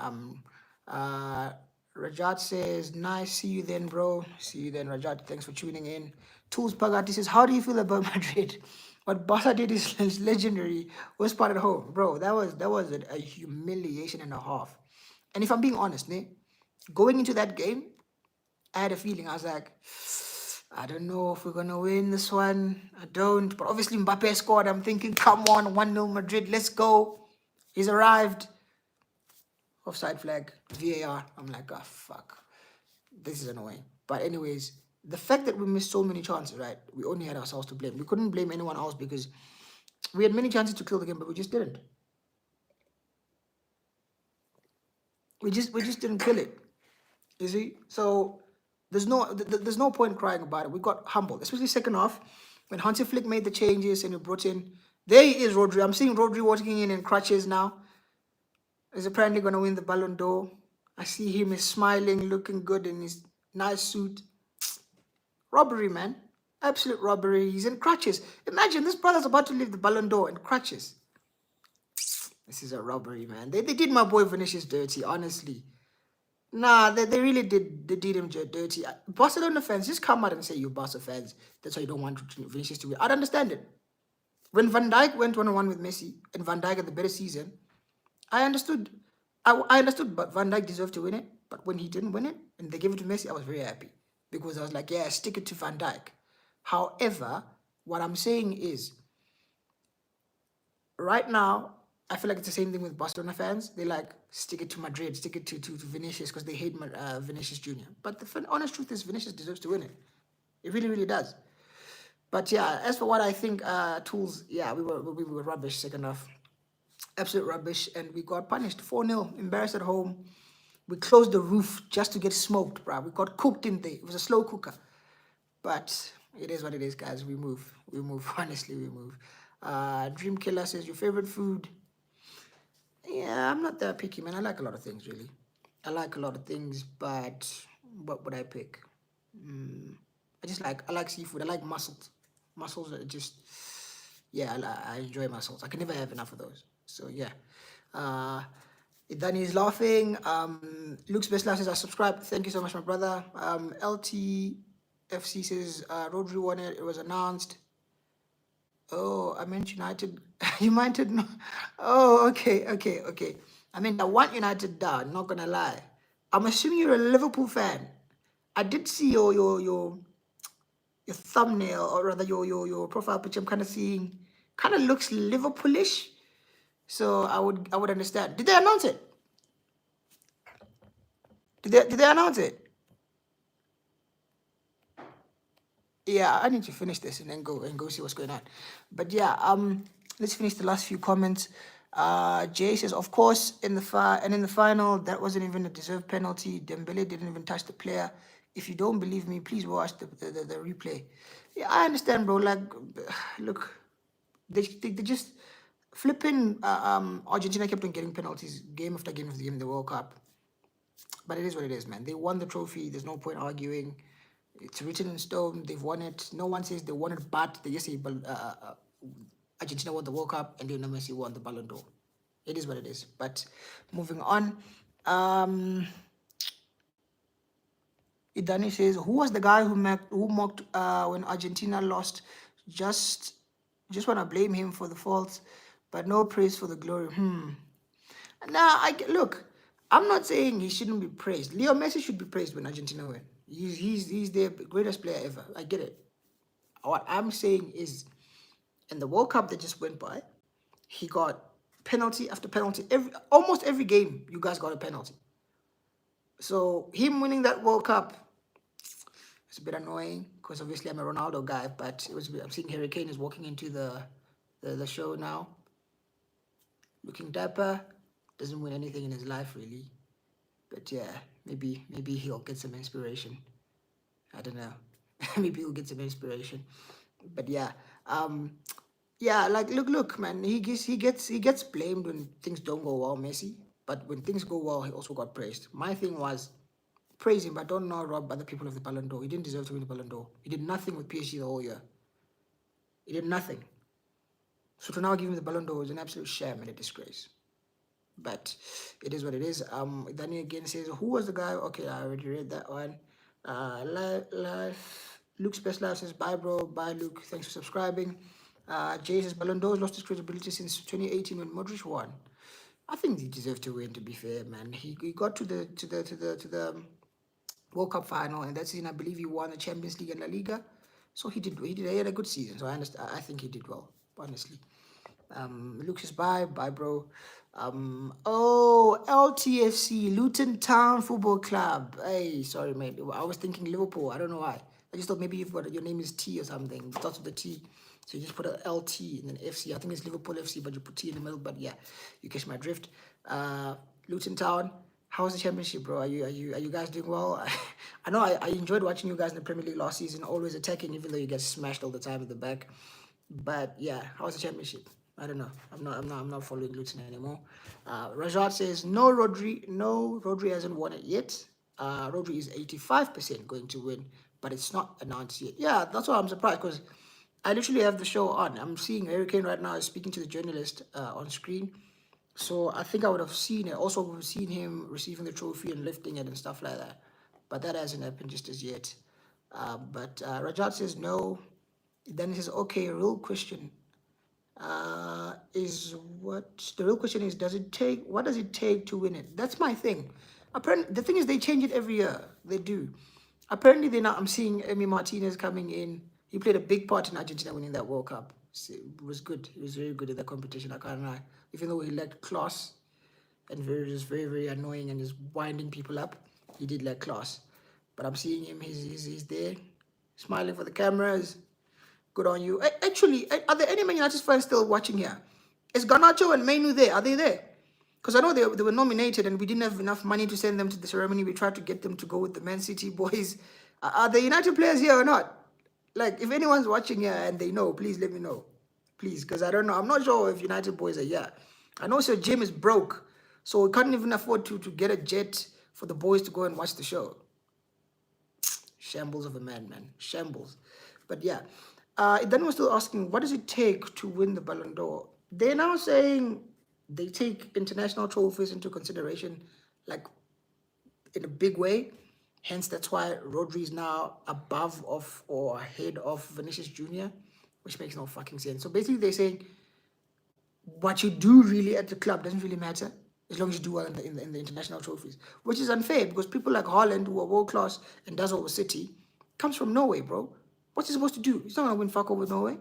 Rajat says, nice, see you then, bro. See you then, Rajat. Thanks for tuning in. Tools Pagati says, how do you feel about Madrid? What Barca did is legendary. Was part at home, bro. That was a humiliation and a half. And if I'm being honest, going into that game, I had a feeling. I was like, I don't know if we're gonna win this one. I don't. But obviously Mbappe scored. I'm thinking, come on, 1-0 Madrid. Let's go. He's arrived. Offside flag, VAR. I'm like, oh, fuck. This is annoying. But anyways, the fact that we missed so many chances, right? We only had ourselves to blame. We couldn't blame anyone else because we had many chances to kill the game, but we just didn't. We just didn't kill it. You see? So there's no point crying about it. We got humbled, especially second half when Hansi Flick made the changes and he brought in. There he is, Rodri. I'm seeing Rodri walking in crutches now. He's apparently going to win the Ballon d'Or. I see him is smiling, looking good in his nice suit. Robbery, man. Absolute robbery. He's in crutches. Imagine this brother's about to leave the Ballon d'Or in crutches. This is a robbery, man. They did my boy Vinicius dirty, honestly. Nah, they really did. They did him dirty. Barcelona fans, just come out and say you Barca fans. That's why you don't want Vinicius to win. I'd understand it. When Van Dijk went 1-on-1 with Messi and Van Dijk had the better season, I understood. I understood, but Van Dijk deserved to win it. But when he didn't win it and they gave it to Messi, I was very happy because I was like, yeah, stick it to Van Dijk. However, what I'm saying is, right now, I feel like it's the same thing with Barcelona fans. They like, stick it to Madrid, stick it to Vinicius because they hate Vinicius Jr. But the honest truth is Vinicius deserves to win it. It really, really does. But yeah, as for what I think, Tools, yeah, we were rubbish second half. Absolute rubbish. And we got punished 4-0, embarrassed at home. We closed the roof just to get smoked, bro. We got cooked in there. It was a slow cooker. But it is what it is, guys. We move. Honestly, we move. Dream Killer says, your favorite food? Yeah, I'm not that picky, man. I like a lot of things, really. I like a lot of things, but what would I pick? I like seafood. I like mussels. Mussels are just, yeah, I enjoy mussels. I can never have enough of those. So, yeah. Danny is laughing. Luke's Best Life says, I subscribe. Thank you so much, my brother. LTFC says, Rodri won it. It was announced. Oh, I meant United. United. No. Oh, okay. I mean, I want United down. Not gonna lie. I'm assuming you're a Liverpool fan. I did see your thumbnail, or rather your profile picture. I'm kind of seeing, kind of looks Liverpoolish. So I would understand. Did they announce it? Did they announce it? Yeah, I need to finish this and then go see what's going on. But yeah, let's finish the last few comments. Jay says, of course, in the final, that wasn't even a deserved penalty. Dembele didn't even touch the player. If you don't believe me, please watch the replay. Yeah, I understand, bro. Like, look, they just flipping. Argentina kept on getting penalties game after game of the game in the World Cup. But it is what it is, man. They won the trophy. There's no point arguing. It's written in stone. They've won it. No one says they won it, but they just say Argentina won the World Cup and Lionel Messi won the Ballon d'Or. It is what it is. But moving on, Idani says, who was the guy who mocked when Argentina lost? Just just want to blame him for the faults, but no praise for the glory. Now, look, I'm not saying he shouldn't be praised. Leo Messi should be praised when Argentina win. He's the greatest player ever. I get it. What I'm saying is, in the World Cup that just went by, he got penalty after penalty. Almost every game, you guys got a penalty. So him winning that World Cup, it's a bit annoying because obviously I'm a Ronaldo guy, but I'm seeing Harry Kane is walking into the show now, looking dapper. Doesn't win anything in his life really, but yeah, maybe he'll get some inspiration. I don't know. Maybe he'll get some inspiration. But yeah, yeah, like look, man. He gets blamed when things don't go well, Messi. But when things go well, he also got praised. My thing was praise him, but don't not rob other people of the Ballon d'Or. He didn't deserve to win the Ballon d'Or. He did nothing with PSG the whole year. He did nothing. So to now give him the Ballon d'Or is an absolute shame and a disgrace. But it is what it is. Danny again says, who was the guy? Okay, I already read that one. Life Luke's best life says, bye bro, bye Luke, thanks for subscribing. Jay says, Ballon d'Or's lost his credibility since 2018 when Modric won. I think he deserved to win, to be fair, man. He got to the World Cup final, and that season I believe he won the Champions League and La Liga. So he had a good season. So I understand. I think he did well, honestly. Luke says, bye bro. LTFC, Luton Town Football Club. Hey, sorry mate, I was thinking Liverpool. I don't know why. I just thought maybe your name is T or something. It starts with the T, so you just put a LT and then FC. I think it's Liverpool FC, but you put T in the middle. But yeah, you catch my drift. Luton Town. How's the championship, bro? Are you guys doing well? I know I enjoyed watching you guys in the Premier League last season, always attacking, even though you get smashed all the time at the back. But yeah, how's the championship? I don't know. I'm not following Luton anymore. Rajat says no Rodri hasn't won it yet. Rodri is 85% going to win, but it's not announced yet. Yeah, that's why I'm surprised because I literally have the show on. I'm seeing Harry Kane right now speaking to the journalist on screen. So I think I would have seen it. Also, we've seen him receiving the trophy and lifting it and stuff like that. But that hasn't happened just as yet. But Rajat says no. Then he says, okay, real question is what the real question is, what does it take to win it? That's my thing. Apparently, the thing is they change it every year. They do. Apparently, I'm seeing Emi Martinez coming in. He played a big part in Argentina winning that World Cup. So it was good. He was very good at that competition. I can't lie. Even though he lacked class and just very, very annoying and just winding people up, he did lack class. But I'm seeing him. He's there, smiling for the cameras. Good on you. Actually, are there any Man United fans still watching here? Is Garnacho and Mainu there? Are they there? Because I know they were nominated and we didn't have enough money to send them to the ceremony. We tried to get them to go with the Man City boys. Are the United players here or not? Like, if anyone's watching here and they know, please let me know. Please, because I don't know. I'm not sure if United boys are here. I know Sir Jim is broke, so we can't even afford to get a jet for the boys to go and watch the show. Shambles of a man. Shambles. But yeah. Then we're still asking, what does it take to win the Ballon d'Or? They're now saying they take international trophies into consideration, like in a big way. Hence, that's why Rodri is now above or ahead of Vinicius Jr., which makes no fucking sense. So basically, they're saying what you do really at the club doesn't really matter as long as you do well in the international trophies, which is unfair because people like Haaland, who are world class and does all with City, comes from Norway, bro. What's he supposed to do? He's not gonna win fuck all with Norway.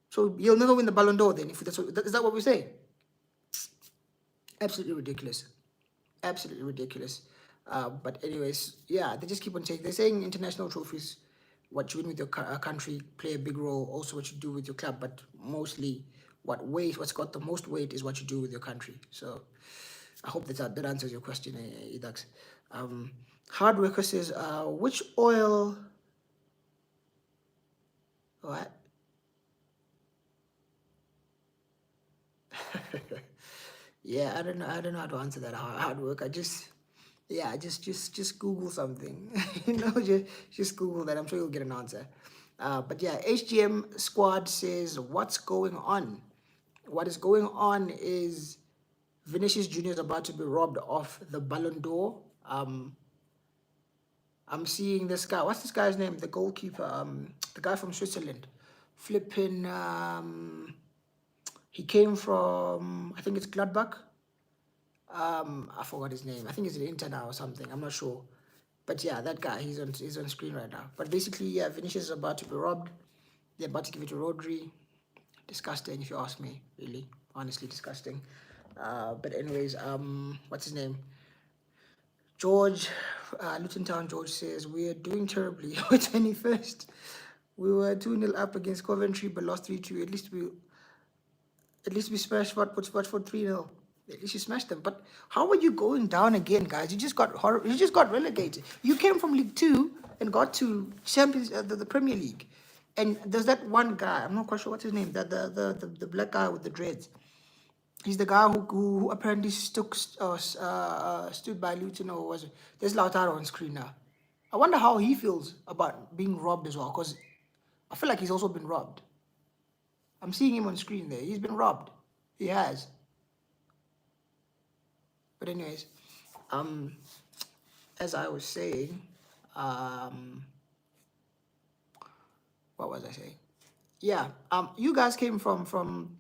So he'll never win the Ballon d'Or then. Is that what we're saying? Absolutely ridiculous. Absolutely ridiculous. But anyways, yeah, they just keep on saying, they're saying international trophies, what you win with your country play a big role, also what you do with your club, but mostly what's got the most weight is what you do with your country. So I hope that answers your question, Idax. Hard Worker says, which oil... What? Yeah, I don't know how to answer that hard work. Just Google something. Just Google that. I'm sure you'll get an answer. But yeah, HGM Squad says, what's going on? What is going on is Vinicius Jr. is about to be robbed of the Ballon d'Or. I'm seeing this guy. What's this guy's name? The goalkeeper. The guy from Switzerland. Flipping. He came from, I think it's Gladbach. I forgot his name. I think it's an Inter now or something. I'm not sure. But yeah, that guy, he's on screen right now. But basically, yeah, Vinicius is about to be robbed. They're about to give it to Rodri. Disgusting, if you ask me. Really, honestly, disgusting. But anyways, what's his name? George, Luton Town George says, we're doing terribly. We're 21st. We were 2-0 up against Coventry, but lost 3-2. At least we smashed Watford for 3-0. At least you smashed them. But how are you going down again, guys? You just got relegated. You came from League 2 and got to the Premier League. And there's that one guy, I'm not quite sure what's his name, the black guy with the dreads. He's the guy who apparently stood by Luton, or was it? There's Lautaro on screen now. I wonder how he feels about being robbed as well, because I feel like he's also been robbed. I'm seeing him on screen there. He's been robbed. He has. But anyways, as I was saying, what was I saying? Yeah, you guys came from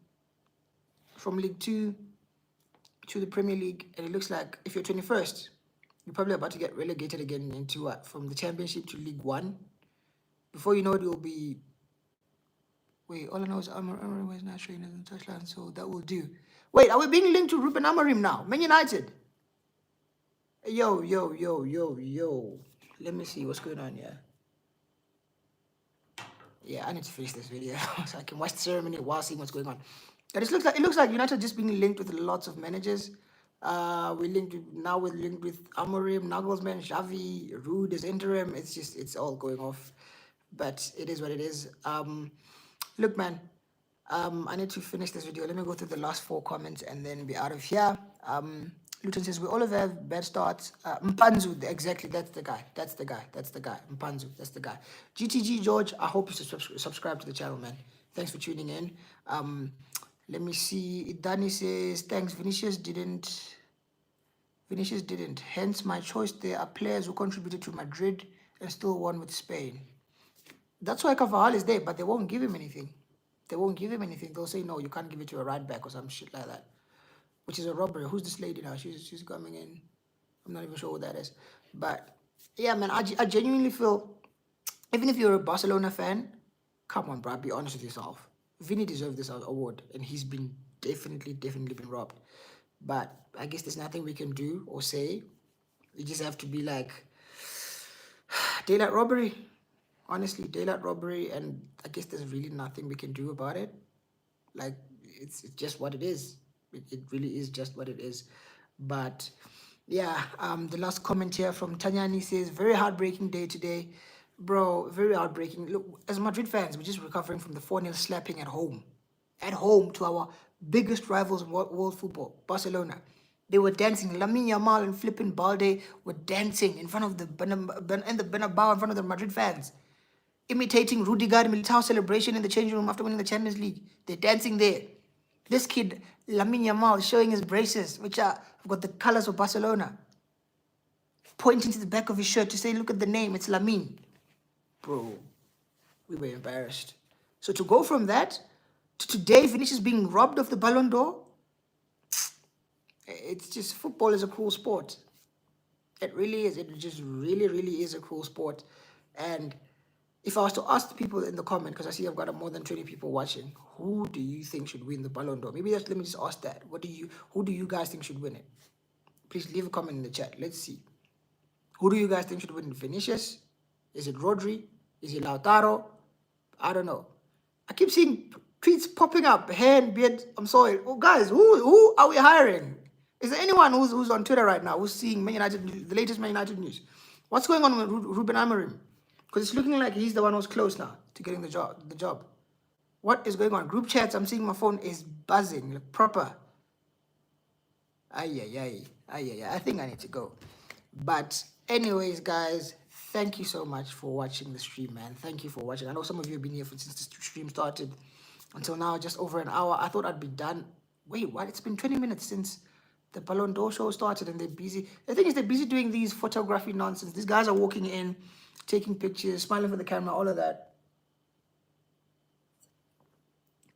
League 2 to the Premier League, and it looks like if you're 21st, you're probably about to get relegated again into from the Championship to League 1. Before you know it, you'll be... Wait, all I know is Amorim was not showing in the touchline, so that will do. Wait, are we being linked to Ruben Amorim now? Man United. Yo. Let me see what's going on here. Yeah, I need to finish this video so I can watch the ceremony while seeing what's going on. And it looks like United just being linked with lots of managers. We're linked with Amorim, Nagelsmann, Xavi, Ruud is interim. It's all going off, but it is what it is. Look, man, I need to finish this video. Let me go through the last 4 comments and then be out of here. Luton says, we all have bad starts. Mpanzu, exactly, that's the guy. Mpanzu, that's the guy. GTG George, I hope you subscribe to the channel, man. Thanks for tuning in. Let me see. Dani says, thanks, Vinicius didn't. Hence my choice. There are players who contributed to Madrid and still won with Spain. That's why Carvajal is there, but they won't give him anything. They'll say, no, you can't give it to a right back or some shit like that, which is a robbery. Who's this lady now? She's coming in. I'm not even sure what that is. But yeah, man, I genuinely feel, even if you're a Barcelona fan, come on, bro, be honest with yourself. Vinny deserved this award, and he's been definitely been robbed. But I guess there's nothing we can do or say. We just have to be like, daylight robbery. Honestly, daylight robbery, and I guess there's really nothing we can do about it. Like, it's just what it is. It really is just what it is. But yeah, the last comment here from Tanyani says, very heartbreaking day today. Bro, very heartbreaking. Look, as Madrid fans, we're just recovering from the 4-0 slapping at home. At home to our biggest rivals in world football, Barcelona. They were dancing. Lamine Yamal and flipping Balde were dancing in front of the Bernabeu, in front of the Madrid fans. Imitating Rudiger Militao celebration in the changing room after winning the Champions League. They're dancing there. This kid, Lamine Yamal, showing his braces, which have got the colors of Barcelona, pointing to the back of his shirt to say, look at the name, it's Lamine. Bro, we were embarrassed. So to go from that to today, Vinicius being robbed of the Ballon d'Or, it's just, football is a cruel sport. It really is. It just really is a cruel sport. And if I was to ask the people in the comment, because I see I've got more than 20 people watching, who do you think should win the Ballon d'Or? Maybe let me just ask that. Who do you guys think should win it? Please leave a comment in the chat. Let's see. Who do you guys think should win it? Vinicius? Is it Rodri? Is it Lautaro? I don't know. I keep seeing tweets popping up. Hand, beard. I'm sorry. Oh, guys, who are we hiring? Is there anyone who's on Twitter right now who's seeing Man United, the latest Man United news? What's going on with Ruben Amorim? Because it's looking like he's the one who's close now to getting the job. What is going on? Group chats, I'm seeing my phone is buzzing, like proper. I think I need to go. But anyways, guys, thank you so much for watching the stream, man. Thank you for watching. I know some of you have been here since the stream started until now, just over an hour. I thought I'd be done. Wait, what? It's been 20 minutes since the Ballon d'Or show started, and they're busy. The thing is, they're busy doing these photography nonsense. These guys are walking in, taking pictures, smiling for the camera, all of that.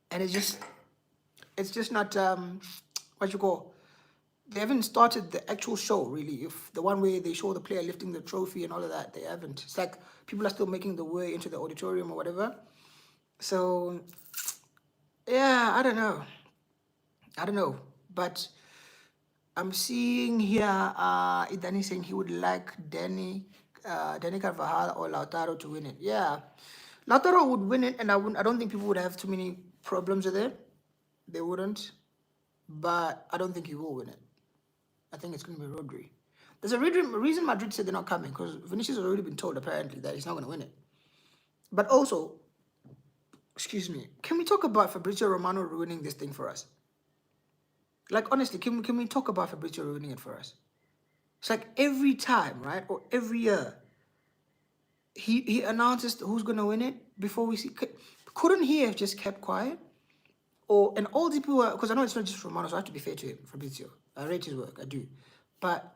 And it's just not, what you call, they haven't started the actual show, really. If the one where they show the player lifting the trophy and all of that, they haven't. It's like people are still making the way into the auditorium or whatever. So, yeah, I don't know. But I'm seeing here, Idani saying he would like Danny Carvajal or Lautaro to win it. Yeah, Lautaro would win it, and I don't think people would have too many problems with it. They wouldn't. But I don't think he will win it. I think it's going to be Rodri. There's a reason Madrid said they're not coming, because Vinicius has already been told, apparently, that he's not going to win it. But also, excuse me, can we talk about Fabrizio Romano ruining this thing for us? Like, honestly, can we talk about Fabrizio ruining it for us? It's like every time, right, or every year, he announces who's going to win it before we see. Couldn't he have just kept quiet? And all these people, because I know it's not just Romano, so I have to be fair to him, Fabrizio. I rate his work, I do. But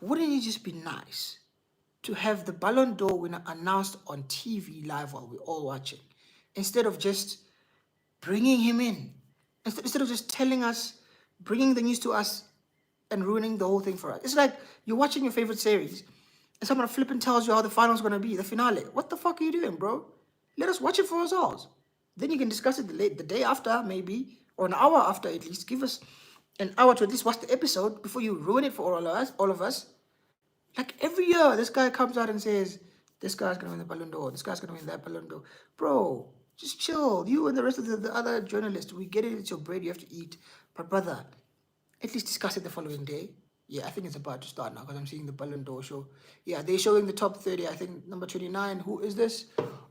wouldn't it just be nice to have the Ballon d'Or winner announced on TV live while we're all watching, instead of just bringing him in, instead of just telling us, bringing the news to us, and ruining the whole thing for us? It's like you're watching your favorite series, and someone flipping tells you how the final's gonna be, the finale. What the fuck are you doing, bro? Let us watch it for ourselves. Then you can discuss it the day after, maybe, or an hour after at least. Give us an hour to at least watch the episode before you ruin it for all of us. Like every year, this guy comes out and says, this guy's going to win the Ballon d'Or, this guy's going to win that Ballon d'Or. Bro, just chill. You and the rest of the other journalists, we get it, it's your bread, you have to eat. But brother, at least discuss it the following day. Yeah, I think it's about to start now because I'm seeing the Ballon d'Or show. Yeah, they're showing the top 30. I think number 29. Who is this?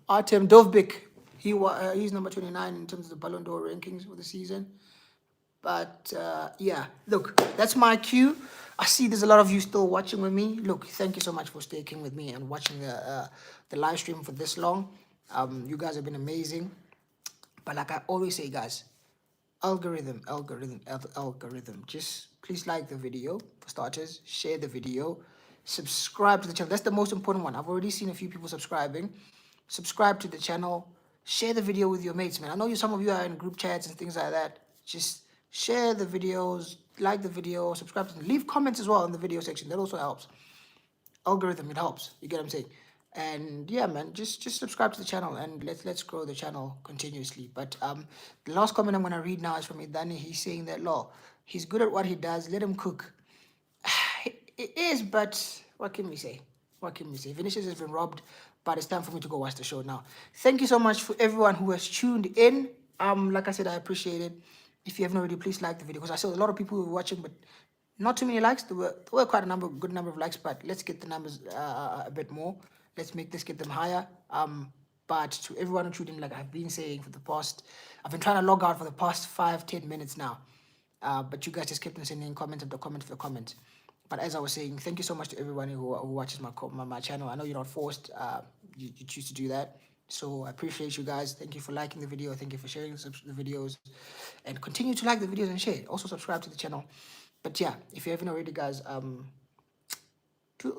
Artem Dovbyk. He's number 29 in terms of the Ballon d'Or rankings for the season. But yeah, look, that's my cue. I see there's a lot of you still watching with me. Look, thank you so much for sticking with me and watching the live stream for this long. You guys have been amazing. But like I always say, guys, algorithm. Just please like the video for starters, share the video, subscribe to the channel. That's the most important one. I've already seen a few people subscribing. Subscribe to the channel, share the video with your mates, man. I know some of you are in group chats and things like that. Just share the videos, like the video, subscribe to them. Leave comments as well in the video section. That also helps. Algorithm, it helps. You get what I'm saying? And yeah, man, just subscribe to the channel and let's grow the channel continuously. But the last comment I'm gonna read now is from Idani. He's saying that he's good at what he does. Let him cook. It is, but what can we say? What can we say? Vinicius has been robbed, but it's time for me to go watch the show now. Thank you so much for everyone who has tuned in. Like I said, I appreciate it. If you haven't already, please like the video, because I saw a lot of people who were watching, but not too many likes. There were quite a good number of likes, but let's get the numbers a bit more. Let's get them higher. But to everyone who tuned in, like I've been saying I've been trying to log out for the past 5-10 minutes now. But you guys just kept on sending comment after comment after comment. But as I was saying, thank you so much to everyone who watches my channel. I know you're not forced. You choose to do that. So I appreciate you guys. Thank you for liking the video. Thank you for sharing the videos. And continue to like the videos and share. Also subscribe to the channel. But yeah, if you haven't already, guys, do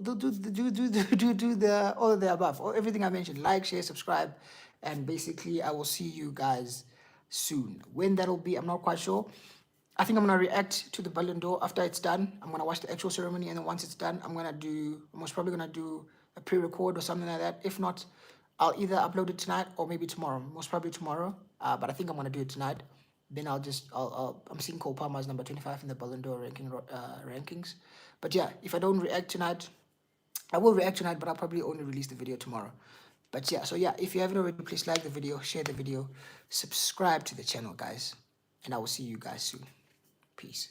the all of the above, or everything I mentioned. Like, share, subscribe, and basically I will see you guys soon. When that'll be, I'm not quite sure. I think I'm gonna react to the Ballon d'Or after it's done. I'm gonna watch the actual ceremony, and then once it's done, I'm most probably gonna do a pre-record or something like that. If not, I'll either upload it tonight or maybe tomorrow. Most probably tomorrow. But I think I'm gonna do it tonight. Then I'm seeing Cole Palmer's number 25 in the Ballon d'Or rankings. But yeah, if I don't react tonight, I will react tonight, but I'll probably only release the video tomorrow. But yeah, so yeah, if you haven't already, please like the video, share the video, subscribe to the channel, guys, and I will see you guys soon. Peace.